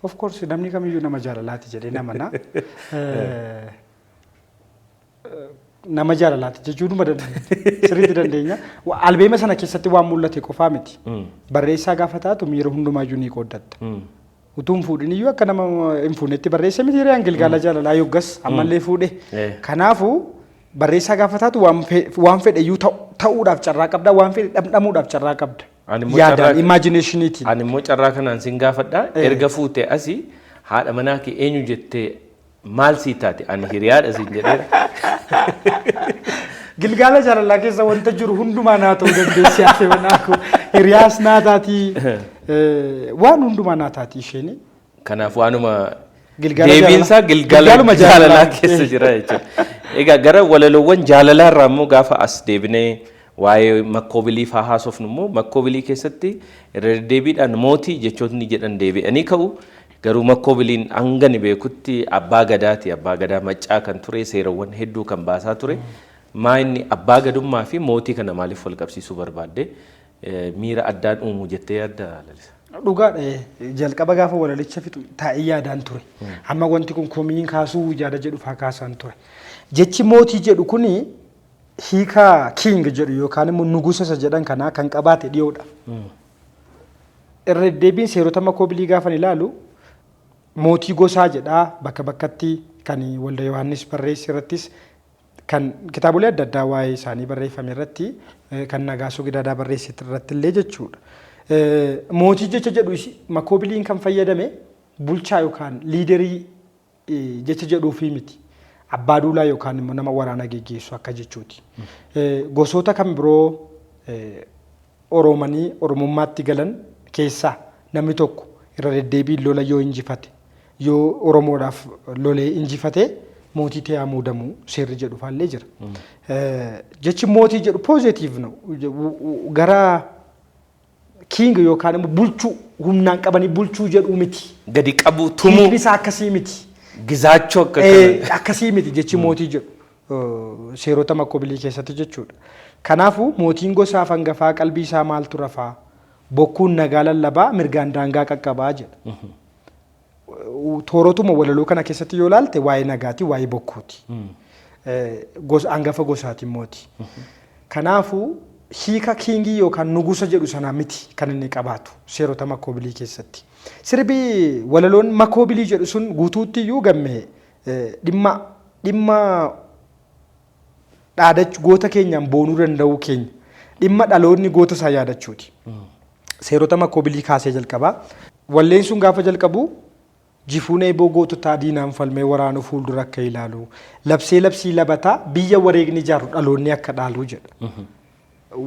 Of course namni kamiyyuu nama jaalalaati jedhee namana. Nama jaalalaati jechuu numa dandeenya. Sirriitti dandeenya. Albeema sana keessatti waan mul'ate qofaa miti. Barreessaa gaafa taatu miira hundumaayyuu ni qooddatta. Utuun fuudhin iyyuu akka nama hin fuudhetti barreessa miti reeyaan Gilgaala jaalalaa yoggas ammallee fuudhe. Kanaafuu barreessaa gaafa taatu waan fedhe iyyuu ta'uudhaaf carraa qabda waan fedhe dhamdhamuudhaaf carraa qabda. Yaadaan imaajineshiniitiin. Ani immoo carraa kanaan sin gaafadha erga fuute asii haadha manaa kee eenyu jettee maal sii taate ani hiriyaadha siin jedheera. Gilgaala jaalalaa keessa wanta jiru hundumaa naa ta'uu dandeessi hafe manaa koo hiriyaas naa taatii waan hundumaa naa taatii isheen. Kanaaf waanuma deebiinsaa Gilgaala jaalalaa keessa jira jechuudha. Egaa gara walaloowwan jaalalaa irraa immoo gaafa as deebinee waa'ee makkoobilii fa'aa haasofnu immoo makkoobilii keessatti irra deebiidhaan mootii jechootni jedhan deebi'anii ka'u. Garuu makkoobiliin hangani beekutti abbaa gadaati. Abbaa gadaa maccaa kan ture seerawwan hedduu kan baasaa ture. Maa inni abbaa gadummaa fi mootii kana maaliif wal qabsiisuu barbaadde miira addaan uumuu jettee yaadda lalisa? Dhugaadha jalqaba gaafa walalicha fixu taa'ee yaadaan ture. Amma wanti kun komiin kaasuu yaada jedhu fa'aa kaasaan ture. Jechi mootii jedhu kuni hiika king jedhu yookaan immoo nugusa isa jedhan kanaa kan qabaate dhiyoodha. irra deebiin seerota makoobilii gaafan ilaalu mootii gosaa jedhaa bakka bakkatti kan Walda Yohaannis barreesse irrattis kan kitaabolee adda addaa waa'ee isaanii barreeffame irratti kan Nagaasoo Gidaadaa barreesse irratti illee jechuudha. Mootii jecha jedhu makoobiliin kan fayyadame bulchaa yookaan liiderii jecha jedhuufii miti. Abbaa duulaa yookaan immoo nama waraana geggeessu akka jechuuti. Gosoota kan biroo Oromanii Oromummaatti galan keessaa namni tokko irra deddeebiin lola yoo injifate yoo Oromoodhaaf lolee injifate mootii ta'ee muudamuu seerri jedhu faallee jira. Jechi mootii jedhu positive no gara king yookaan immoo bulchuu humnaan qabanii bulchuu jedhu miti. Gadi qabu tumuu. Isaa akkasii miti. Gizaachoo akkasii miti jechi mootii jedhu seerota makoobilii keessatti jechuudha. Kanaafuu mootiin gosaaf hangafaa qalbii isaa maaltu rafaa bokkuun nagaa lallabaa mirgaan daangaa qaqqabaa jedha. Toorotuma walaloo kana keessatti yoo ilaalte waa'ee nagaati waa'ee bokkuuti. Hangafa gosaatiin mootii. Kanaafuu hiika kiingii yookaan nugusa jedhu sanaa miti kan inni qabaatu seerota makoobilii keessatti. Sirbii walaloon makoobilii jedhu sun guutuutti iyyuu gammee dhimma dhaadachuu goota keenyaan boonuu danda'uu keenya dhimma dhaloonni goota isaa yaadachuuti. Seerota makoobilii kaasee jalqabaa. Walleen sun gaafa jalqabu jifuun eeboo goototaa diinaan falmee waraanu fuuldura akka ilaalu labsii labataa biyya wareegni ijaaru dhaloonni akka dhaaluu jedha.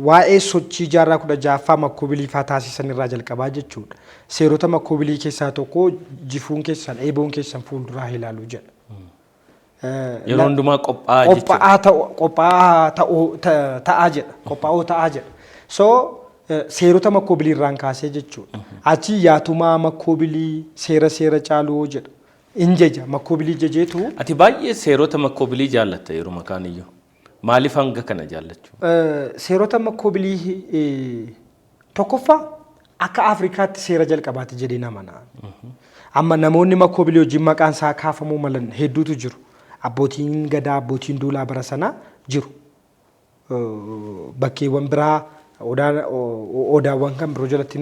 Waa'ee sochii jaarraa 16ffaa makoobilii faa taasisan irraa jalqabaa jechuudha. Seerota makoobilii keessaa tokko jifuun keessan eeboon keessan fuulduraa ilaaluu jedha. Yeroo hundumaa qophaa'aa ta'aa jedha. Qophaa'oo ta'aa jedha. So seerota makoobilii irraan kaasee jechuudha. Achi yaatumaa makoobilii seera caaluu jedha. Injeja makoobilii jejeetu. Ati baay'ee seerota makoobilii jaallatta yeroo makaan iyyuu. Maaliif hanga kana jaallachuu? Seerota makoobilii tokkoffaa akka Afrikaatti seera jalqabaati jedhee nama na'an. Amma namoonni makoobilii wajjin maqaan isaa kaafamuu malan hedduutu jiru. Abbootiin gadaa, abbootiin duulaa bara sanaa jiru. Bakkeewwan biraa odaawwan kan biroo jalatti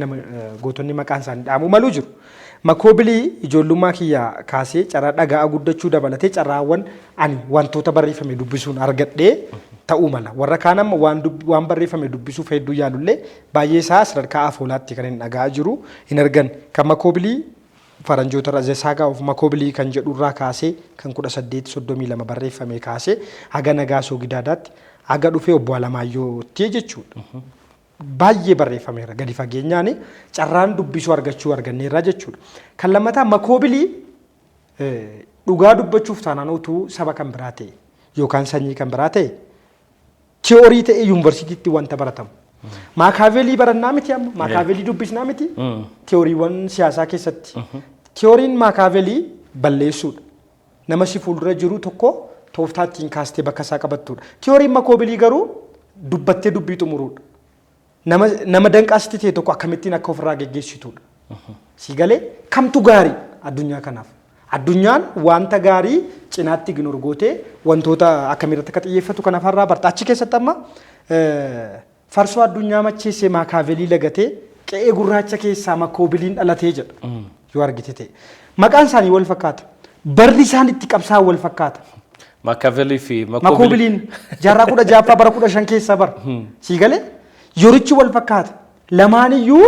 gootonni maqaan isaanii dhaamuu malu jiru. Makoobilii ijoollummaa kiyyaa kaasee carraa dhagaa guddachuu dabalatee carraawwan ani wantoota barreeffame dubbisuun argadhee ta'uu mala. Warra kaan amma waan barreeffame dubbisuuf hedduu yaalullee baay'ee isaa sadarkaa afoolaatti kan hin dhagaa jiru hin argan. Kan makoobilii faranjoota irraa Zesaagaa of makoobilii kan jedhu irraa kaasee kan 1832 barreeffame kaasee haga Nagaasoo Gidaadaatti haga dhufee obbo Alamaayyootti jechuudha. Baay'ee barreeffameera gadi fageenyaan carraan dubbisuu argachuu arganneerra jechuudha. Kan lammataa makoobilii dhugaa dubbachuuf taanaan utuu saba kan biraa ta'e yookaan sanyii kan biraa ta'e tiyoorii ta'e yuunivarsiitiitti wanta baratamu. Maakaaveelii barannaa miti amma maakaaveelii dubbisnaa miti tiyooriiwwan siyaasaa keessatti. Tiyooriin maakaaveelii balleessuudha. Nama si fuuldura jiru tokko tooftaa ittiin kaastee bakka isaa qabattuudha. Tiyooriin makoobilii garuu dubbattee dubbii xumuruudha. Nama danqaasti ta'e tokko akkamittiin akka ofirraa geggeessituudha. Si galee kamtu gaarii addunyaa kanaaf. Addunyaan wanta gaarii cinaatti ignore gootee wantoota akkamiirratti akka xiyyeeffatu kanaaf har'aa barta. Achi keessatti amma farsoo addunyaa macheessee maakaaveelii lagatee qe'ee gurraacha keessaa makoobiliin dhalatee jedha. Yoo argite ta'e. Maqaan isaanii wal fakkaata. Barri isaan itti qabsaa'an wal fakkaata. Maakaaveelii fi makoobiliin jaarraa 16ffaa bara 15 keessa bara. Si galee yorichi wal fakkaata. Lamaan iyyuu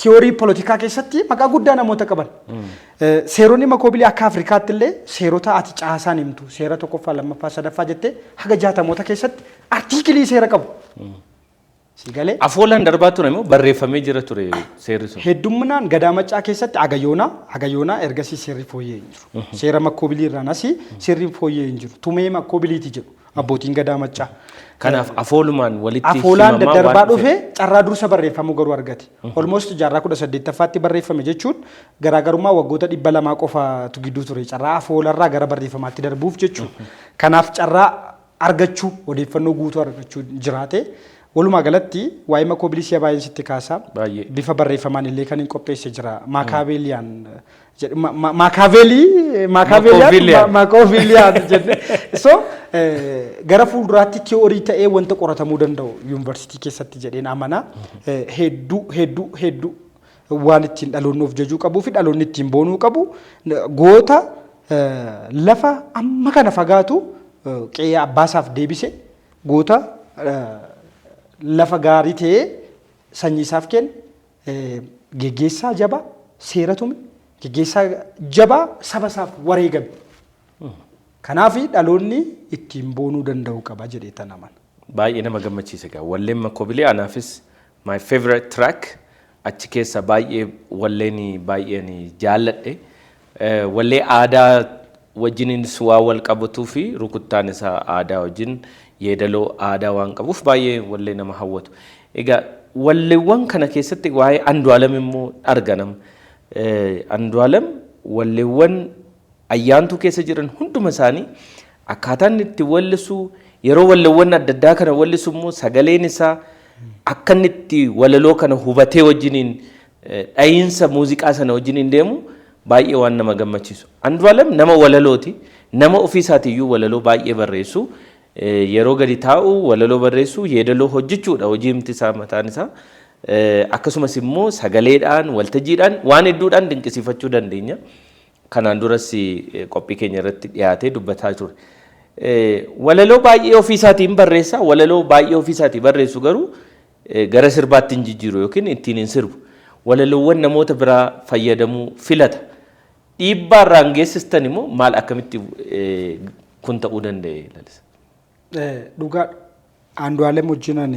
tiyoorii poolitikaa keessatti maqaa guddaa namoota qaban. Seeronni makoobilii akka Afrikaatti illee seerota ati caasaan himtu seera tokkoffaa lammaffaa sadaffaa jettee haga 60moota keessatti artiikilii seera qabu. Si galee afoolaan darbaa ture immoo barreeffamee jira ture seerri sun. Heddumminaan gadaa maccaa keessatti agayoonaa ergasii seerri fooyyee hin jiru. Seera makoobilii irraan asii seerri fooyyee hin jiru. Tumee makoobiliiti jedhu abbootiin gadaa maccaa. Kanaaf afoolumaan walitti afoolaan daddarbaa dhufee carraa dursa barreeffamuu garuu argate. Almost jaarraa 18ffaatti barreeffame jechuun garaagarummaa waggoota 200 qofaatu gidduu ture. Carraa afoolarraa gara barreeffamaatti darbuuf jechuudha. Kanaaf carraa argachuu odeeffannoo guutuu argachuu jiraate. Walumaa galatti waa'ee makoobilii si'a baay'een sitti kaasaa bifa barreeffamaan illee kan hin qopheesse jira. Maakaaveeliyaan jedhe. So gara fuulduraatti tiyoorii ta'ee wanta qoratamuu danda'u yuunivarsiitii keessatti jedheen amanaa hedduu waan ittiin dhaloonni of jajuu qabuu fi dhaloonni ittiin boonuu qabu goota lafa amma kana fagaatu qe'ee abbaasaaf deebise goota lafa gaarii ta'ee sanyiisaaf kenne geggeessaa jabaa seera tume geggeessaa jabaa saba isaaf wareegame. Kanaaf dhaloonni ittiin boonuu danda'u qaba jedhee tan amana. Baay'ee nama gammachiisa gaa walleen Makkoobilee anaafis my favorite track achi keessa baay'ee walleen baay'een jaalladhe wallee aadaa wajjinis waa wal qabatuu fi rukuttaan isaa aadaa wajjin yeedaloo aadaa waan qabuuf baay'ee wallee nama hawwatu. Egaa walleewwan kana keessatti waa'ee Andu'aalam immoo arganam. Andu'aalam walleewwan ayyaantuu keessa jiran hunduma isaanii akkaataan itti wallisu yeroo walleewwan adda addaa kana wallisu immoo sagaleen isaa akka inni itti walaloo kana hubatee wajjiniin dhayiinsa muuziqaa sana wajjiniin deemu baay'ee waan nama gammachiisu. Andu'aalam nama walalooti. Nama ofii isaatiiyyuu walaloo baay'ee barreessu. Yeroo gadi taa'u walaloo barreessu yeedaloo hojjechuudha hojii himti isaa mataan isaa. Akkasumas immoo sagaleedhaan waltajjiidhaan waan hedduudhaan dinqisiifachuu dandeenya. Kanaan duras qophii keenya irratti dhiyaatee dubbataa ture. Walaloo baay'ee ofii isaatiin barreessa. Walaloo baay'ee ofii isaatii barreessu garuu gara sirbaatti hin jijjiiru yookiin ittiin hin sirbu. Walaloowwan namoota biraa fayyadamuu filata. Dhiibbaa irraan geessistan immoo maal akkamitti kun ta'uu danda'e lalisa? Dhugaa Andu'aalam wajjinan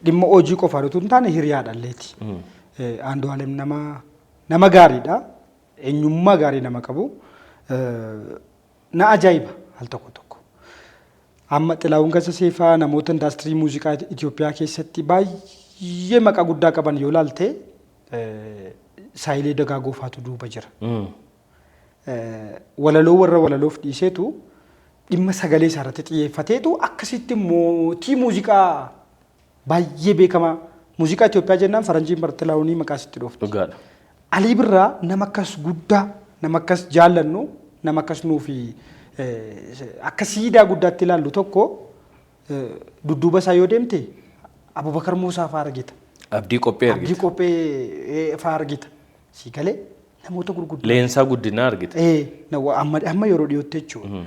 dhimma hojii qofaa utuu hin taane hiriyaadhalleeti. Andu'aalam nama gaariidha. Eenyummaa gaarii nama qabu. Na ajaa'iba al tokko tokko. Amma Xilaawun Gasaseefaa namoota indaastirii muuziqaa Itoophiyaa keessatti baay'ee maqaa guddaa qaban yoo ilaalte Saayilee Dagaagoo faatu duuba jira. Walaloo warra walaloof dhiiseetu dhimma sagalee isaa irratti xiyyeeffateetu akkasitti mootii muuziqaa baay'ee beekamaa muuziqaa Itoophiyaa jennaan faranjiin Xilaawunii maqaa sitti dhoofti. Dhugaadha. Alii Birraa nama akkas guddaa nama akkas jaallannu nama akkas nuufi akka siidaa guddaatti ilaallu tokko dudduuba isaa yoo deemte Abubakar Muusaa fa'aa argita. Abdii Qophee argita. Abdii Qophee fa'aa argita. Si galee namoota gurguddaa. Leensaa Guddinaa argita. Amma yeroo dhiyootti jechuudha.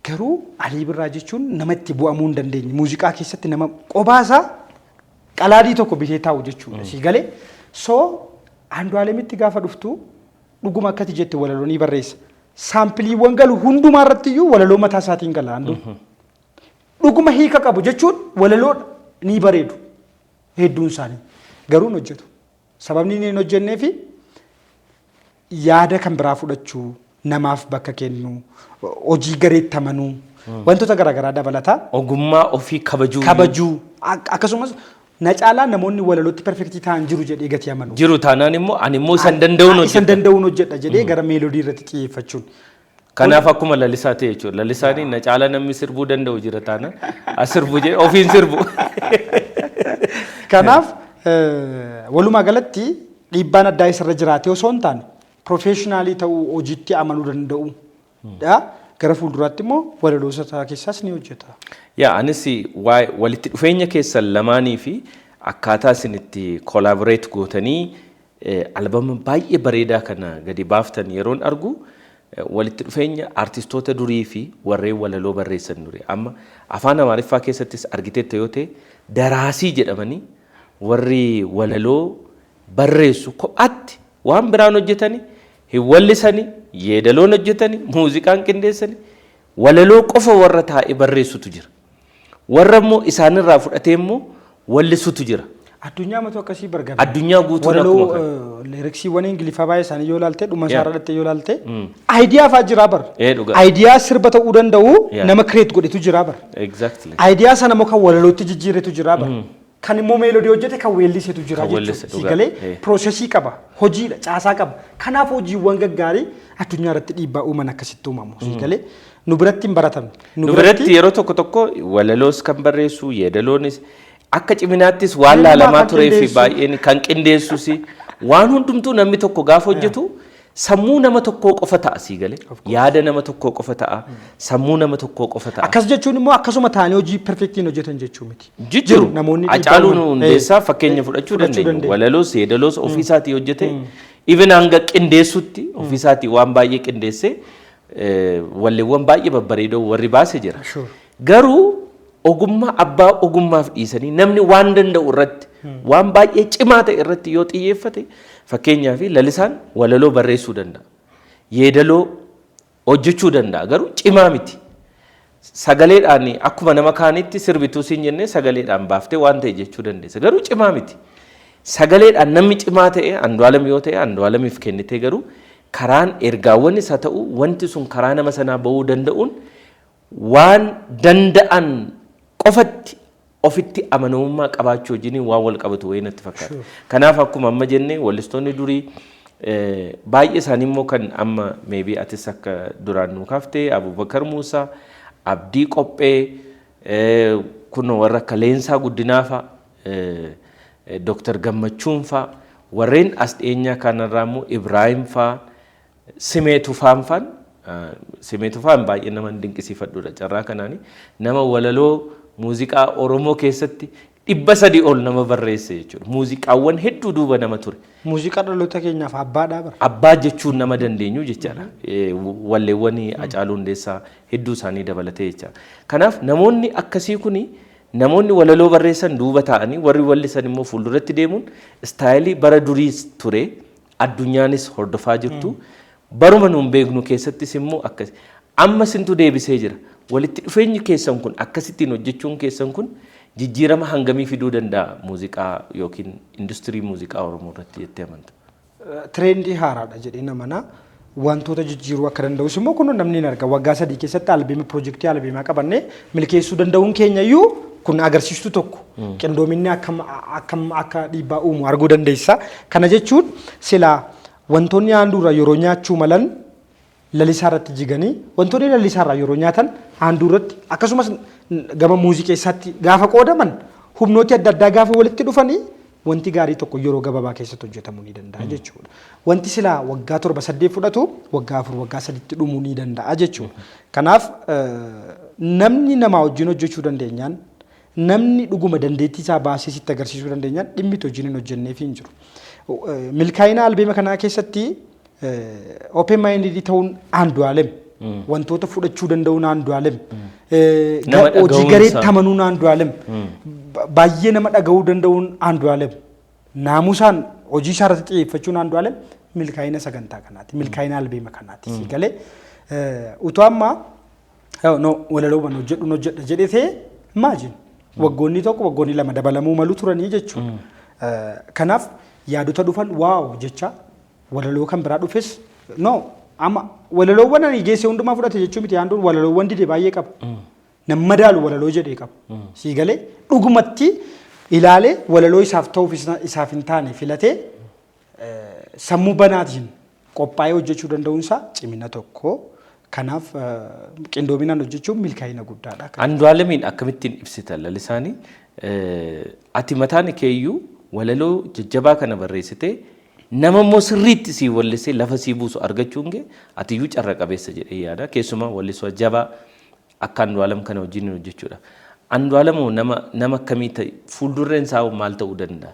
Garuu Alii Birraa jechuun nama itti bu'amuu hin dandeenye muuziqaa keessatti nama qobaasaa qalaadii tokko bitee taa'u jechuudha. Si galee Andu'aalamitti gaafa dhuftu dhuguma akkati jette walaloo ni barreessa. Saampiliiwwan galu hundumaa irratti iyyuu walaloo mataa isaatiin gala Andu'aalamiin. Dhuguma hiika qabu jechuun walaloo ni bareedu hedduun isaanii garuu hin hojjetu. Sababni inni hin hojjenneefi yaada kan biraa fudhachuu namaaf bakka kennu hojii gareetti amanuu wantoota garaagaraa dabalataa. Ogummaa ofii kabajuu akkasumas na caalaa namoonni walalootti perfektii ta'an jiru jedhee gatii amanu. Jiru taanaan immoo ani immoo isan danda'uun hojjedha. Isan danda'uun hojjedha jedhee gara meelodii irratti xiyyeeffachuun. Kanaaf akkuma lalisaa ta'e jechuudha. Lalisaanii na caalaa namni sirbuu danda'u jira taanaan as sirbu jedhe ofiin sirbu. Kanaaf walumaa galatti dhiibbaan addaa isarra jiraate osoo hin taane profeeshinaalii ta'uu hojiitti amanuu danda'u. Gara fuulduraatti immoo walalootaa keessaas ni hojjeta. Anis walitti dhufeenya keessan lamaanii fi akkaataa isin itti collaborate gootanii albama baay'ee bareedaa kana gadi baaftan yeroon argu walitti dhufeenya artistoota durii fi warreen walaloo barreessan durii. Amma afaan Amaariffaa keessattis argiteetta yoo ta'e daraasii jedhamanii warri walaloo barreessu kophaatti waan biraan hojjetanii hin wallisanii yeedaloon hojjetanii muuziqaan qindeessanii walaloo qofa warra taa'e barreessutu jira. Warra immoo isaanirraa fudhatee immoo wallisutu jira. Addunyaa matu akkasii bargame. Addunyaa guutuu akkuma kana. Liiriksiiwwan Ingiliffaa baay'ee isaanii yoo ilaalte dhuma isaa irratti yoo ilaalte aayidiyaa fa'aa jira bar. Aayidiyaa sirba ta'uu danda'u nama kireet godhetu jira bar. Exactly. Aayidiyaa sana immoo kan walalootti jijjiiretu jira bar. Kan immoo meelodii hojjete kan weellisetu jira jechuudha. Si galee piroosesii qaba, hojiidha, caasaa qaba. Kanaaf hojiiwwan gaggaarii addunyaa irratti dhiibbaa uuman akkasitti uumamu. Si galee nu biratti hin baratamne. Nu biratti yeroo tokko tokko walaloos kan barreessu yeedaloonis akka ciminaattis waan laalamaa turee fi baay'een kan qindeessus waan hundumtuu namni tokko gaafa hojjetu sammuu nama tokkoo qofa ta'a sii galee yaada nama tokkoo qofa ta'a sammuu nama tokkoo qofa ta'a. Akkas jechuun immoo akkasuma taa'anii hojii perfektiin hojjetan jechuu miti. Jijjiiru namoonni Hacaaluun Hundeessaa fakkeenya fudhachuu dandeenya. Walaloos yeedaloos ofiisaatii hojjete even hanga qindeessutti ofiisaatii waan baay'ee qindeessee walleewwan baay'ee babbareedoo warri baase jira. Garuu ogummaa abbaa ogummaaf dhiisanii namni waan danda'u irratti waan baay'ee cimaa ta'e irratti yoo xiyyeeffate fakkeenyaaf lalisaan walaloo barreessuu danda'a. Yeedaloo hojjechuu danda'a garuu cimaa miti. Sagaleedhaan akkuma nama kaanitti sirbituu siin jennee sagaleedhaan baaftee waan ta'e jechuu dandeessa garuu cimaa miti. Sagaleedhaan namni cimaa ta'e Andu'aalam yoo ta'e Andu'aalamiif kennitee garuu karaan ergaawwanis haa ta'u wanti sun karaa nama sanaa bahuu danda'uun waan danda'an qofatti ofitti amanamummaa qabaachuu wajjin waan wal qabatu wayii natti fakkaata. Kanaaf akkuma amma jennee wallistoonni durii baay'ee isaanii immoo kan amma maybe atis akka duraan nu kaaftee Abubakar Muusaa, Abdii Qophee, kun warra akka Leensaa Guddinaa fa'a, Dr. Gammachuun fa'a, warreen as dhiyeenyaa kanarraa immoo Ibraahim fa'a, Simeetu fa'aan fa'aan Simeetu fa'aan baay'ee nama dinqisiifadhuudha carraa kanaani nama walaloo muuziqaa Oromoo keessatti 300 ol nama barreesse jechuudha. Muuziqaawwan hedduu duuba nama ture. Muuziqaa dhaloota keenyaaf abbaadhaa bara. Abbaa jechuun nama dandeenyu jechaadha. Walleewwan Hacaaluu Hundeessaa hedduu isaanii dabalatee jechaadha. Kanaaf namoonni akkasii kuni namoonni walaloo barreessan duuba taa'anii warri wallisan immoo fuulduratti deemuun istaayilii bara duriis ture addunyaanis hordofaa jirtu. Baruma nuun beeknu keessattis immoo akkasi. Amma sintu deebisee jira. Walitti dhufeenyi keessan kun akkasittiin hojjechuun keessan kun jijjiirama hangamii fiduu danda'a muuziqaa yookiin industirii muuziqaa Oromoo irratti jettee amanta? Tireendii haaraadha jedhee namana wantoota jijjiiruu akka danda'us immoo kun namni hin arga. Waggaa 3 keessatti albeema piroojeektii albeemaa qabannee milkeessuu danda'uun keenya iyyuu kun agarsiistu tokko. Qindoominni akkam akka dhiibbaa uumu arguu dandeessa. Kana jechuun silaa wantoonni handhuura yeroo nyaachuu malan lalisaa irratti jiganii wantoonni lalisaa irraa yeroo nyaatan handhuura irratti akkasumas gama muuziqeessaatti gaafa qoodaman humnooti adda addaa gaafa walitti dhufanii wanti gaarii tokko yeroo gabaabaa keessatti hojjetamuu ni danda'a jechuudha. Wanti silaa waggaa 7-8 fudhatu waggaa 4 waggaa 3tti dhumuu ni danda'a jechuudha. Kanaaf namni namaa wajjin hojjechuu dandeenyaan namni dhuguma dandeettii isaa baasee sitti agarsiisuu dandeenyaan dhimmi hojiin hin hojjenneef hin jiru. Milkaa'ina albeema kanaa keessatti open minded ta'uun Andu'aalem wantoota fudhachuu danda'uun Andu'aalem hojii gareetti amanuun Andu'aalem baay'ee nama dhaga'uu danda'uun Andu'aalem naamusaan hojii isaa irratti xiyyeeffachuun Andu'aalem milkaa'ina sagantaa kanaati milkaa'ina albeema kanaati si galee utuu amma walaloo ban hojjedha jedhee imagine waggoonni tokko waggoonni 2 dabalamuu malu turanii jechuudha. Kanaaf yaadota dhufan waaw jecha walaloo kan biraa dhufes no amma walaloowwan ani geesse hundumaa fudhate jechuun miti yaandoon walaloowwan dide baay'ee qaba. Nama madaalu walaloo jedhee qaba. Si galee dhugumatti ilaalee walaloo isaaf ta'uuf isaaf hin taane filatee sammuu banaatiin qophaa'ee hojjechuu danda'uunsaa cimina tokko. Kanaaf qindoominaan hojjechuun milkaa'ina guddaadha. Andu'aalemiin akkamittiin ibsita lalisaanii ati mataan keeyyuu walaloo jajjabaa kana barreessitee nama immoo sirriitti si wallisee lafa si buusu argachuun kee ati iyyuu carra qabeessa jedhee yaada. Keessumaa wallisoo jabaa akka Andu'aalem kana wajjin hojjechuudha. Andu'aalem nama akkamii ta'e fuuldureen isaa maal ta'uu danda'a?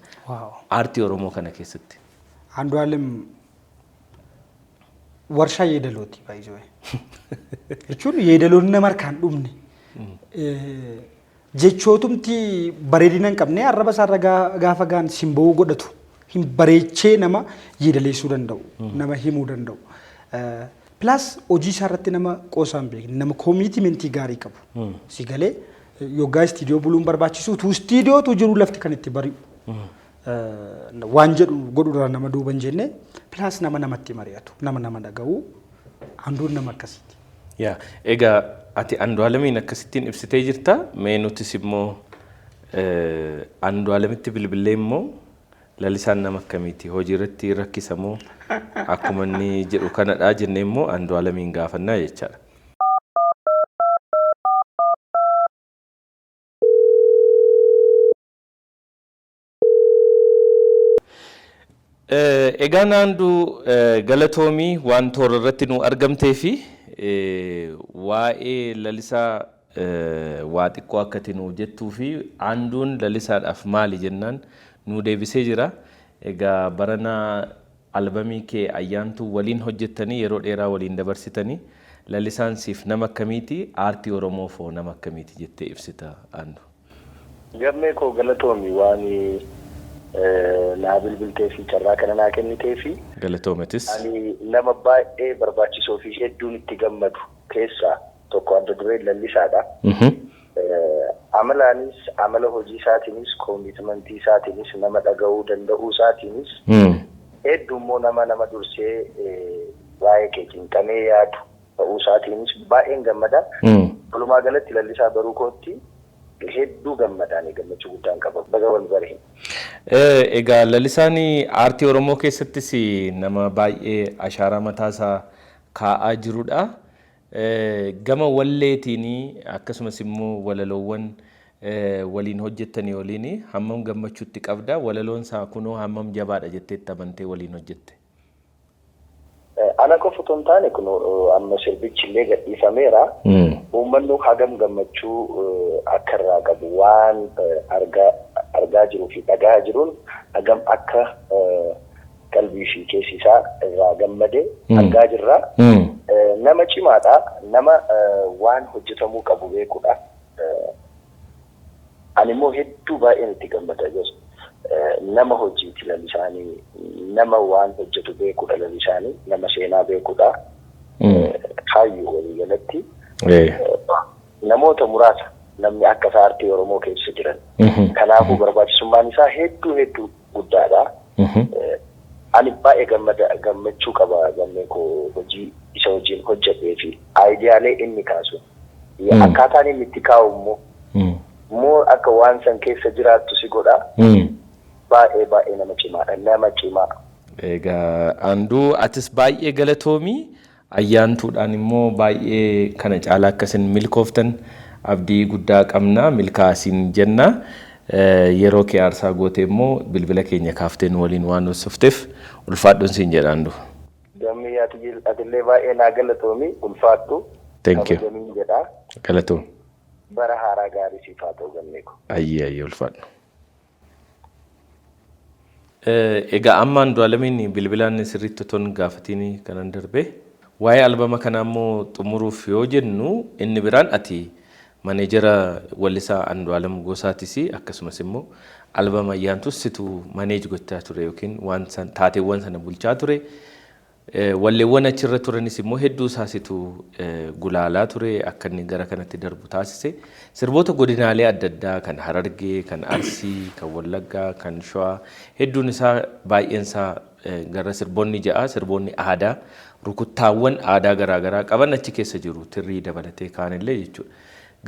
Aartii Oromoo kana keessatti. Andu'aalem warshaa yeedalooti baay'ee. Jechuun yeedaloonni nama harkaan dhumne. Jechootumti bareedina hin qabne arraba isaarra gaafa gaan simboo godhatu hin bareechee nama yeedaleessuu danda'u nama himuu danda'u. Plus hojii isaarratti nama qoosaa hin beekne nama koomiitimentii gaarii qabu. Si galee yoggaa istiidiyoo buluun barbaachisu utuu istiidiyootu jiru lafti kan itti bari'u. Waan jedhu godhuudhaan nama duuba hin jenne plus nama namatti mari'atu nama dhaga'u handuun nama akkasiiti. Yaa egaa ati Andu'aalemiin akkasittiin ibsitee jirta mee nutis immoo Andu'aalemitti bilbilee immoo lalisaan nama akkamiiti hojii irratti rakkisamoo akkuma inni jedhu kanadhaa jennee immoo Andu'aalemiin gaafannaa jechaadha. Egaan Anduu galatoomii waan toora irratti nu argamtee fi waa'ee lalisaa waa xiqqoo akkati nu jettuu fi Anduun lalisaadhaaf maali jennaan nu deebisee jira. Egaa barana albamii kee ayyaantuu waliin hojjettanii yeroo dheeraa waliin dabarsitanii lalisaan siif nama akkamiiti aartii Oromoo foo nama akkamiiti jettee ibsita Anduu? Gammee koo galatoomii waan naa bilbiltee fi carraa kana naa kennitee fi galatoometis ani nama baay'ee barbaachisoo fi hedduun itti gammadu keessaa tokko adda duree lalisaadha. Amalaanis amala hojii isaatiinis koomitimentii isaatiinis nama dhaga'uu danda'uu isaatiinis heddummoo nama dursee waa'ee kee cinqamee yaadu ta'uu isaatiinis baay'een gammada. Walumaa galatti lalisaa baruu kootti hedduu gammadaan gammachuu guddaan qaba. Baga wal baree. Egaa lalisaan aartii Oromoo keessattis nama baay'ee ashaaraa mataasaa kaa'aa jirudha. Gama walleetiin akkasumas immoo walaloowwan waliin hojjettanii waliin hammam gammachuutti qabda walaloon isaa kunoo hammam jabaadha jettee amantee waliin hojjette? Ana qofa otoo hin taane kun amma sirbichi illee gadhiifameera. Uummanni hagam gammachuu akka irraa qabu waan argaa jiruu fi dhagaa jiruun hagam akka qalbii fi keessi isaa irraa gammade argaa jirra. Nama cimaadha. Nama waan hojjetamuu qabu beekudha. Ani immoo hedduu baay'een itti gammada jiru. Nama hojiiti lalisaanii, nama waan hojjetu beekudha lalisaanii, nama seenaa beekudha. Kaayyuu walii galatti. Namoota muraasa namni akka aartii Oromoo keessa jiran. Kanaafuu barbaachisummaan isaa hedduu guddaadha. Ani baay'ee gammachuu qaba gammee koo hojii isa wajjin hojjetee fi aayidiyaalee inni kaasu. Akkaataan inni itti kaa'u immoo akka waan san keessa jiraattu si godha. Baay'ee nama cimaadha. Nama cimaa. Egaa Anduu atis baay'ee galatoomii ayyaantuudhaan immoo baay'ee kana caalaa akkasin milkooftan abdii guddaa qabna milkaasiin jenna. Yeroo kee aarsaa gootee immoo bilbila keenya kaafteen waliin waan hojjefteef ulfaadhuun siin jedha Anduu. Gammee atillee baay'ee naa galatoomii ulfaadhu. Thank you. Galatoom. Bara haaraa gaarii siif haa ta'u gammee ko. Ayyee ulfaadhu. Egaa amma Andu'aalamiin bilbilaan sirriitti ton gaafatiin kanan darbe waa'ee albama kanaa immoo xumuruuf yoo jennu inni biraan ati maneejera wallisaa Andu'aalam Gosaatis akkasumas immoo albama ayyaantus situ maneej gochaa ture yookiin waan san taateewwan sana bulchaa ture. Walleewwan achirra turanis immoo hedduu isaasitu gulaalaa ture akka inni gara kanatti darbu taasise. Sirboota godinaalee adda addaa kan Harargee, kan Arsii, kan Wallaggaa, kan Shawaa hedduun isaa baay'een isaa gara sirboonni ja'a sirboonni aadaa rukuttaawwan aadaa garaagaraa qaban achi keessa jiru tirrii dabalatee kaanillee jechuudha.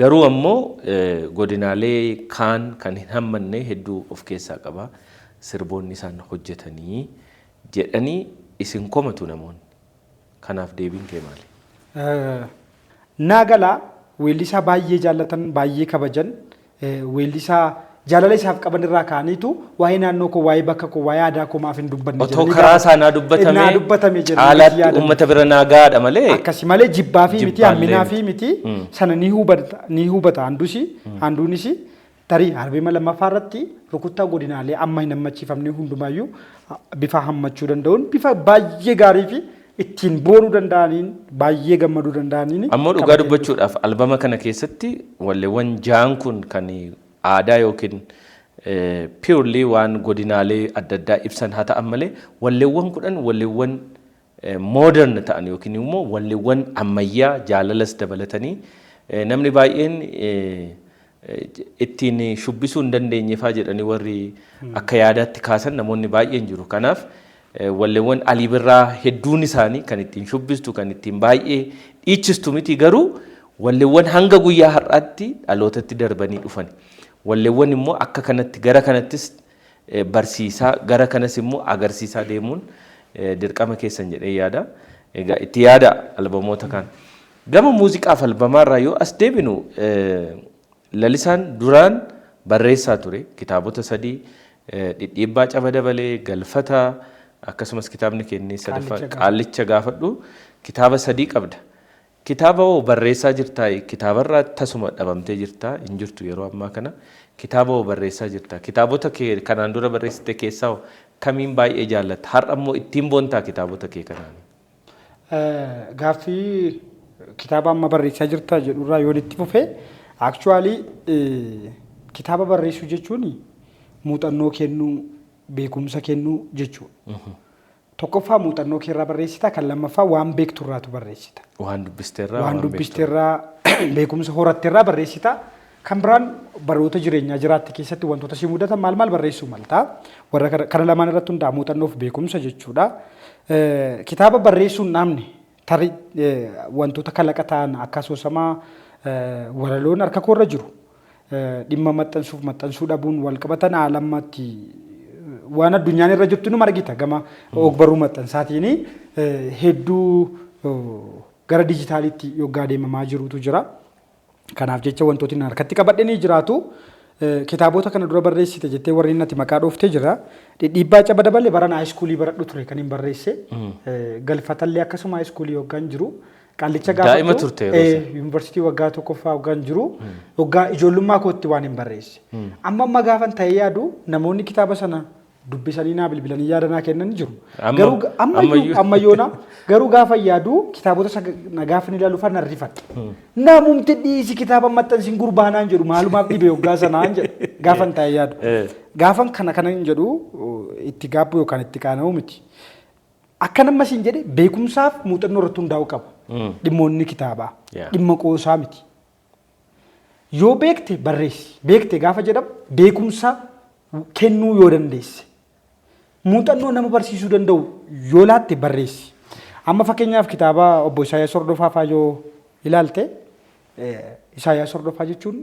Garuu ammoo godinaalee kaan kan hin hammanne hedduu of keessaa qaba. Sirboonni isaan hojjetanii jedhanii isin komatu namoonni. Kanaaf deebiin kee maali? Naagala weellisaa baay'ee jaallatan baay'ee kabajan weellisaa jaalala isaaf qaban irraa kaaniitu waa'ee naannoo koo waa'ee bakka koo waa'ee aadaa koo maaf hin dubbanne otoo karaa isaa naa dubbatame caalaatti uummata bira naa gaadha malee akkasi malee jibbaa fi miti hamminaa fi miti sana ni hubata handuunis tarii albama lammaffaa irratti rukuttaa godinaalee amma hin hammachiifamne hundumaayyuu bifa hammachuu danda'uun bifa baay'ee gaarii fi ittiin boonuu danda'aniin baay'ee gammaduu danda'aniin ammoo dhugaa dubbachuudhaaf albama kana keessatti walleewwan ja'an kun kan aadaa yookiin purely waan godinaalee adda addaa ibsan haa ta'an malee walleewwan kudhan walleewwan modern ta'an yookiin immoo walleewwan ammayyaa jaalalas dabalatanii namni baay'een ittiin shubbisuu hin dandeenyeefaa jedhanii warri akka yaadaatti kaasan namoonni baay'een jiru. Kanaaf walleewwan Alii Birraa hedduun isaanii kan ittiin shubbistu kan ittiin baay'ee dhiichistu miti garuu walleewwan hanga guyyaa har'aatti dhalootatti darbanii dhufan. Walleewwan immoo akka kanatti gara kanattis barsiisaa gara kanas immoo agarsiisaa deemuun dirqama keessan jedhee yaada. Egaa itti yaada albamoota kan gama muuziqaaf albamaarraa yoo as deebinu lalisaan duraan barreessaa ture kitaabota 3 dhidhiibbaa caba dabalee galfata akkasumas kitaabni keenya sadaffaa qaallicha gaafadhu kitaaba 3 qabda. Kitaaba hoo barreessaa jirtaa? Kitaabarraa tasuma dhabamtee jirtaa? Hin jirtu yeroo ammaa kana. Kitaaba hoo barreessaa jirtaa? Kitaabota kee kanaan dura barreessite keessaa kamiin baay'ee jaallatta? Har'a immoo ittiin boontaa kitaabota kee kanaan? Gaaffii kitaaba amma barreessaa jirtaa jedhurraa yoo itti fufee actually kitaaba barreessuu jechuun muuxannoo kennuu, beekumsa kennuu jechuudha. Tokkoffaa muuxannoo keerraa barreessita, kan lammaffaa waan beekturraatu barreessita. Waan dubbisteerraa beekumsa horatteerraa barreessita. Kan biraan baroota jireenyaa jiraatte keessatti wantoota si mudatan maal barreessuu maltaa. Warra kana lamaan irratti hundaa muuxannoof beekumsa jechuudha. Kitaaba barreessuun namni tarii wantoota kalaqa ta'an akka asoosamaa walaloon harka koorra jiru. Dhimma maxxansuu dhabuun wal qabatan haalamatti waan addunyaan irra jirtu numa argita gama ogbarruu maxxansaatiin hedduu gara dijitaalitti yoggaa deemamaa jirutu jira. Kanaaf jecha wantooti harkatti qabadhanii jiraatu. Kitaabota kana dura barreessite jettee warri inni ati maqaa dhooftee jira. Dhiibbaa caba dabalee bara haayiskuulii baradhu ture kan hin barreesse. Galfatallee akkasuma haayiskuulii yoggaan jiru. Qaallicha daa'ima turte yuunivarsiitii waggaa tokkoffaa waggaan jiru. Waggaa ijoollummaa kootti waan hin barreesse. Amma gaafan ta'ee yaadu namoonni kitaaba sana dubbisanii naa bilbilanii yaadanaa kennan jiru. Garuu ammayyoona garuu gaafa yaadu kitaabota gaafan ilaalu fana rifadha. Namumti dhiisi kitaaba maxxansiin gurbaanaan jedhu maalumaaf dhibee waggaa sanaan jedhu gaafan ta'ee yaadu. Gaafan kana hin jedhu itti gaabbu yookaan itti qaana'u miti. Akka nammas hin jedhe beekumsaaf muuxannoo irratti hundaa'uu qaba. Dhimmoonni kitaabaa dhimma qoosaa miti. Yoo beekte barreessi. Beekte gaafa jedhamu beekumsa kennuu yoo dandeesse. Muuxannoo nama barsiisuu danda'u yoo laatte barreessi. Amma fakkeenyaaf kitaaba obbo Isaayyaas Hordofaa fa'aa yoo ilaalte Isaayyaas Hordofaa jechuun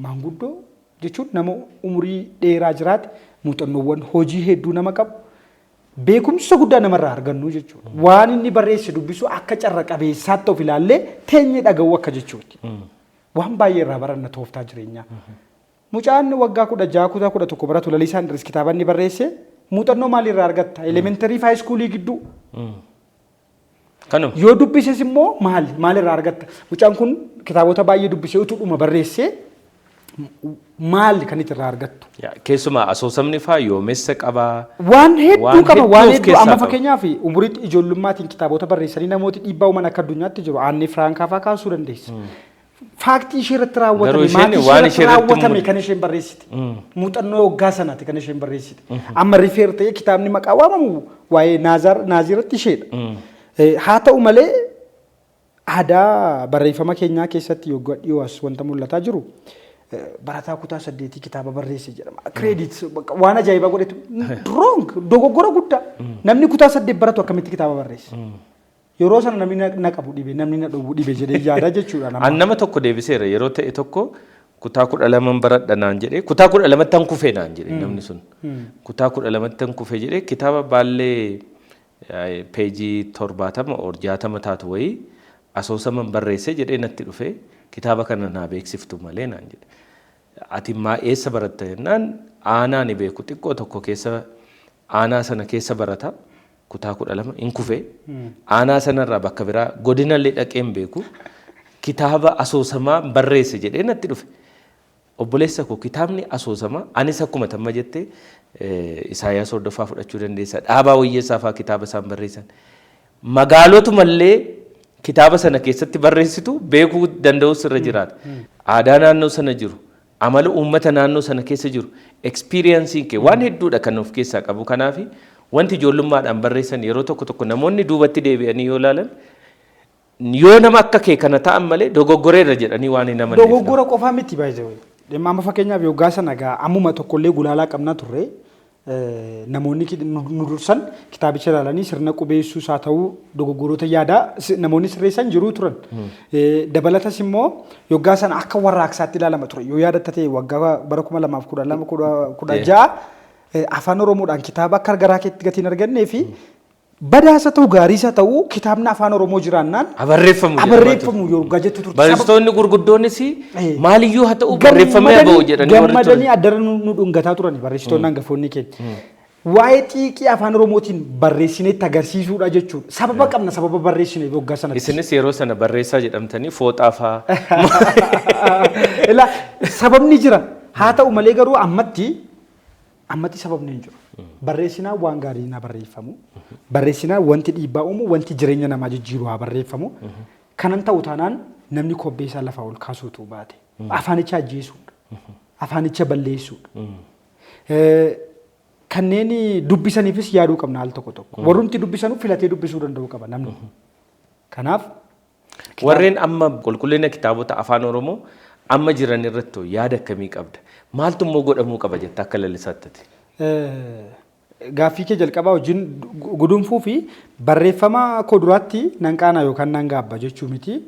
maanguddoo jechuun nama umurii dheeraa jiraate muuxannoowwan hojii hedduu nama qabu. Beekumsa guddaa namarraa argannu jechuudha. Waan inni barreesse dubbisu akka carra qabeessaatti of ilaallee teenyee dhaga'u akka jechuuti. Waan baay'ee irraa baranna tooftaa jireenyaa. Mucaan waggaa 16 kutaa 11 baratu Lalisaa Indiris kitaaba inni barreesse muuxannoo maalirraa argatta? Elementarii fi haayiskuulii gidduu. Yoo dubbises immoo maalirraa argatta? Mucaan kun kitaabota baay'ee dubbisee utuudhuma barreessee maal kan itti irraa argattu? Keessumaa asoosamni fa'aa yoomessa qabaa. Waan hedduu qaba. Waan hedduu amma fakkeenyaaf umuriitti ijoollummaatiin kitaabota barreessanii namooti dhiibbaa uuman akka addunyaatti jiru. Aanni Firaankaa fa'aa kaasuu dandeessa. Faaktii ishee irratti raawwatame, maatii ishee irratti raawwatame kan isheen barreessite. Muuxannoo waggaa sanaati kan isheen barreessite. Amma rifeer ta'ee kitaabni maqaa waamamu waa'ee Naaziratti isheedha. Haa ta'u malee aadaa barreeffama keenyaa keessatti yoggaa dhiyoo as wanta mul'ataa jiru. Barataa kutaa 8 kitaaba barreesse jedhama. Credit waan ajaa'ibaa godhetu wrong dogoggora guddaa. Namni kutaa 8 baratu akkamitti kitaaba barreesse? Yeroo sana namni na qabu dhibe namni na dhowwu dhibe jedhee yaada jechuudha. Nama tokko deebiseera yeroo ta'e tokko kutaa 12 baradha naan jedhee kutaa 12 tan kufee naan jedhee namni sun kutaa 12 tan kufee jedhee kitaaba baallee peejii 70 or 60 taatu wayii asoosama barreessee jedhee natti dhufee kitaaba kana naa beeksiftu malee naan jedhe. Ati maa eessa baratta jennaan aanaa ni beeku xiqqoo tokko keessa aanaa sana keessa barata. Kutaa 12 in kufee aanaa sanarraa bakka biraa godinallee dhaqeen beeku kitaaba asoosamaa barreesse jedhee natti dhufe. Obboleessa koo kitaabni asoosamaa anis akkuma tamma jettee Isaayyaas Hordofaa fudhachuu dandeessa. Dhaabaa Wayyeessaa fa'aa kitaaba isaan barreessan. Magaalotumallee kitaaba sana keessatti barreessitu beekuu danda'us irra jiraata. Aadaa naannoo sana jiru, amala uummata naannoo sana keessa jiru, experiensiin kee waan hedduudha kan of keessaa qabu. Kanaaf wanti ijoollummaadhaan barreessan yeroo tokko namoonni duubatti deebi'anii yoo ilaalan yoo nama akka kee kana ta'an malee dogoggoreerra jedhanii waan hin amanneef. Dogoggora qofaa miti baay'ee. Amma fakkeenyaaf yoggaa sana gaa ammuma tokkollee gulaalaa qabna turre namoonni nu dursan kitaabicha ilaalanii sirna qubeessuus haa ta'uu dogoggoroota yaadaa namoonni sirreessan jiruu turan. Dabalatas immoo yoggaa sana akka warraaqsaatti ilaalama ture. Yoo yaadatta ta'e waggaa bara 2012 afaan Oromoodhaan kitaaba akka garaa keetti gatiin argannee fi badaasa ta'u gaariisa ta'u kitaabni afaan Oromoo jiraannaan barreeffamu yoggaa jettu turte. Barreessitoonni gurguddoonnis maaliyyuu haa ta'u barreeffamee ba'u jedhanii gammadanii addara nu dhungataa turan barreessitoonni hangafoonni keenya. waa'ee xiiqii afaan oromootiin barreessineetti agarsiisuudha jechuudha. Sababa qabna sababa barreessine waggaa sanatti. Isinis yeroo sana barreessaa jedhamtanii fooxaa fa'aa. Ilaa sababni jira. Haa ta'u malee garuu ammatti sababni hin jiru. Barreessinaa waan gaarii na barreeffamu. Barreessinaa wanti dhiibbaa uumu wanti jireenya namaa jijjiiru haa barreeffamu. Kanan ta'u taanaan namni kobbee isaa lafaa ol kaasuutu baate. Afaanicha ajjeesuudha. Afaanicha balleessuudha. Kanneen dubbisaniifis yaaduu qabna al tokko tokko. Warrumti dubbisanuuf filatee dubbisuu danda'u qaba namni. Kanaaf warreen amma qulqullina kitaabota afaan Oromoo amma jiran irratti yaada akkamii qabda? Maaltu immoo godhamuu qaba jetta akka lalisaatti? Gaaffii kee jalqabaa wajjin gudunfuu fi barreeffama koo duraatti nan qaana yookaan nan gaabba jechuu miti.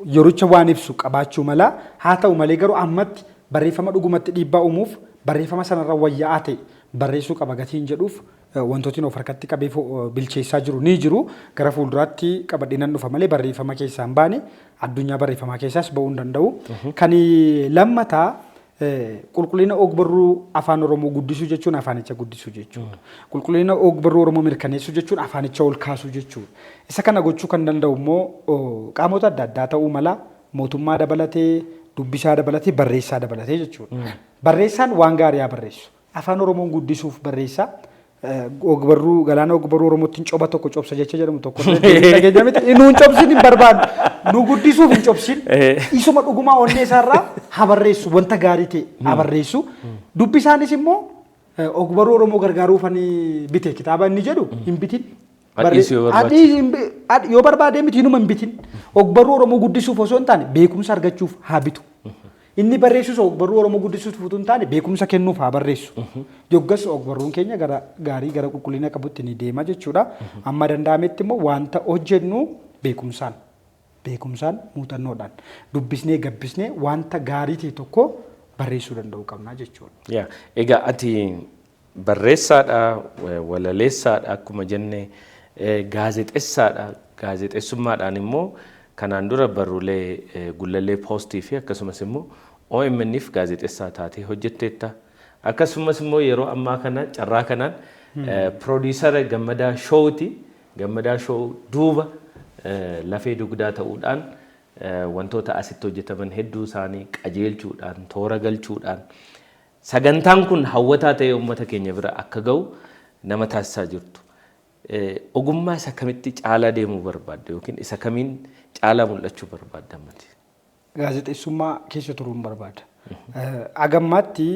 Yericha waan ibsu qabaachuu mala. Haa ta'u malee garuu ammatti barreeffama dhugumatti dhiibbaa uumuuf barreeffama sanarra wayyaa'aa ta'e barreessuu qaba gatiin jedhuuf wantootni of harkatti qabee bilcheessaa jiru ni jiru. Gara fuulduraatti qabadhiinan dhufa malee barreeffama keessaa hin baane addunyaa barreeffamaa keessaas ba'uu hin danda'u. Kan lammataa qulqullina ogbarruu afaan Oromoo guddisuu jechuun afaanicha guddisuu jechuudha. Qulqullina ogbarruu Oromoo mirkaneessuu jechuun afaanicha ol kaasuu jechuudha. Isa kana gochuu kan danda'u immoo qaamota adda addaa ta'uu mala mootummaa dabalatee dubbisaa dabalatee barreessaa dabalatee jechuudha. Barreessaan waan gaarii haa barreessu. Afaan Oromoon guddisuuf barreessaa. Ogbarruu galaana ogbarruu Oromootiin coba tokko cobsa jecha jedhamu tokko nuun cobsin hin barbaadu. Nu guddisuuf hin cobsin. Isuma dhugumaa onnee isaarraa haa barreessu wanta gaarii ta'e haa barreessu. Dubbisaanis immoo ogbarruu Oromoo gargaaruufanii bite kitaaba inni jedhu hin bitin. Yoo barbaadee miti inuma hin bitin. Ogbarruu Oromoo guddisuuf osoo hin taane beekumsa argachuuf haa bitu. Inni barreessus ogbarruu Oromoo guddisuuf utuu hin taane beekumsa kennuuf haa barreessu. Yoggas ogbarruun keenya gara gaarii gara qulqullina qabutti ni deema jechuudha. Amma danda'ametti immoo wanta hojjennu beekumsaan muuxannoodhaan dubbisnee gabbisnee wanta gaarii ta'e tokko barreessuu danda'uu qabna jechuudha. Egaa ati barreessaadha, walaleessaadha akkuma jenne gaazexeessaadha. Gaazexeessummaadhaan immoo kanaan dura barruulee gullallee poostii fi akkasumas immoo OMN'if gaazexeessaa taatee hojjetteetta. Akkasumas immoo yeroo ammaa kana carraa kanaan piroodiisara Gammadaa Shoowti. Gammadaa Shoow duuba lafee dugdaa ta'uudhaan wantoota asitti hojjetaman hedduu isaanii qajeelchuudhaan toora galchuudhaan sagantaan kun hawwataa ta'ee uummata keenya bira akka ga'u nama taasisaa jirtu. Ogummaa isa kamitti caalaa deemuu barbaadde yookiin isa kamiin caalaa mul'achuu barbaadda? Gaazexeessummaa keessa turuun barbaada. Agammaatti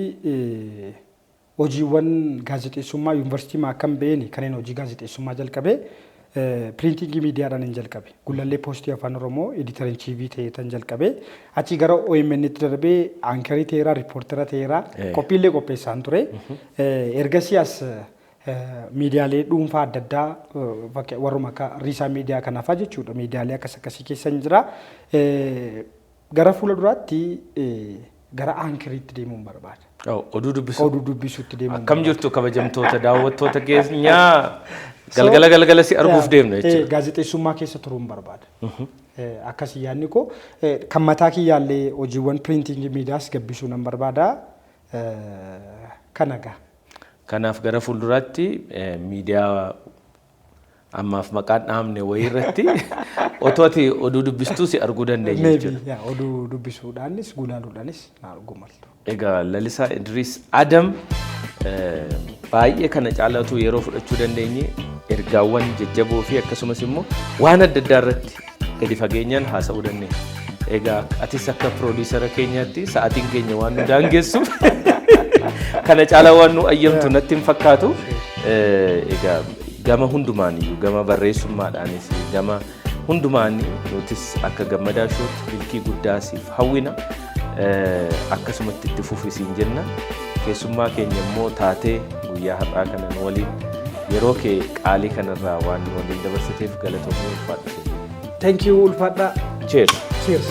hojiiwwan gaazexeessummaa yuunivarsiitii akkam ba'een kanneen hojii gaazexeessummaa jalqabee piriintingii miidiyaadhaan hin jalqabe. Gullallee poostii afaan Oromoo editariin TV ta'eetan jalqabe. Achii gara OMN'tti darbee aankarii ta'eeraa, riippoortera ta'eeraa, qophiilee qopheessaan ture. Ergasii as miidiyaalee dhuunfaa adda addaa warruma akka riisaa miidiyaa kanaafaa jechuudha. Miidiyaalee akkas akkasii keessa hin jira. Gara fuula duraatti gara aankariitti deemuun barbaada. Oduu dubbisuutti deemuun. Akkam jirtu kabajamtoota daawwattoota keenyaa galgala si arguuf deemna jechuudha. Gaazexeessummaa keessa turuun barbaada. Akkasii yaadni koo kan mataa kiyyaallee hojiiwwan piriintingii miidiyaas gabbisuu nan barbaada. Kanagaa. Kanaaf gara fuulduraatti miidiyaa ammaaf maqaan dhaamne wayii irratti otoo ati oduu dubbistuu si arguu dandeenya jechuudha. Oduu dubbisuudhaanis gulaaluudhaanis na arguu maltu. Egaa Lalisaa Idris Adam baay'ee kana caalatu yeroo fudhachuu dandeenye ergaawwan jajjaboo fi akkasumas immoo waan adda addaa irratti gadi fageenyaan haasa'uu dandeenya. Egaa atis akka piroodiisara keenyaatti sa'aatiin keenya waan nu daangessuuf kana caalaa waan nu ayyamtu natti hin fakkaatu. Egaa gama hundumaaniyyuu gama barreessummaadhaanis gama hundumaanii nutis akka Gammadaa Shootti milkii guddaa siif hawwina. Akkasumatti itti fufisiin jenna. Keessummaa keenya immoo taatee guyyaa har'aa kana waliin yeroo kee qaalii kanarraa waan waliin dabarsiteef galatoomuu ulfaadha. Thank you ulfaadha. Cheers. Cheers.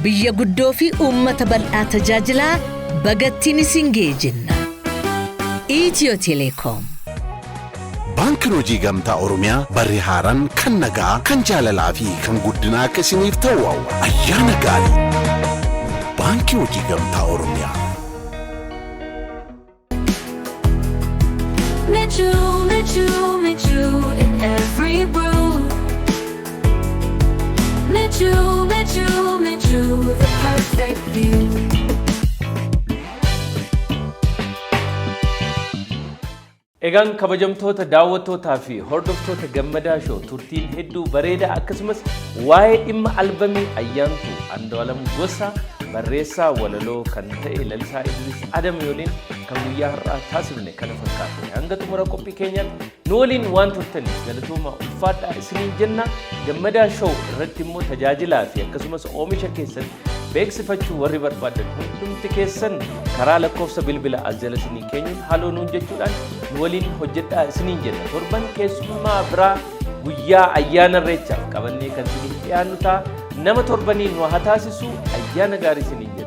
Biyya guddoo fi uummata bal'aa tajaajilaa bagattiin isin geejinna. Itiyoo Telekoom. Baankiin Hojii Gamtaa Oromiyaa barri haaraan kan nagaa, kan jaalalaa fi kan guddinaa akka isiniif ta'u ayyaana gaarii. baankii hojii gamtaa Oromiyaa. Mechu, Mechu, Mechu in every brew. Mechu, Mechu, Mechu, the perfect view. Egaan kabajamtoota daawwattootaa fi hordoftoota gammadaa shoo turtiin hedduu bareedaa akkasumas waa'ee dhimma albamii ayyaantuu Andu'aalam Gosaa barreessaa walaloo kan ta'e Lalisaa Idris Adam waliin kan guyyaa har'aa taasifne kana fakkaate hanga xumura qophii keenyaatti nu waliin waan turtaniif galatooma ulfaadhaa isiniin jenna gammadaa shoo irratti immoo tajaajilaa fi akkasumas oomisha keessan beeksifachuu warri barbaadan hundumti keessan karaa lakkoofsa bilbila as jala isinii keenyuun haaloo nuun jechuudhaan nu waliin hojjedhaa isiniin jenna torban keessummaa biraa guyyaa ayyaana irreechaaf qabannee kan isiniif dhiyaannu ta'a nama torbanii nu haa taasisu ayyaana gaarii isiniin jenna.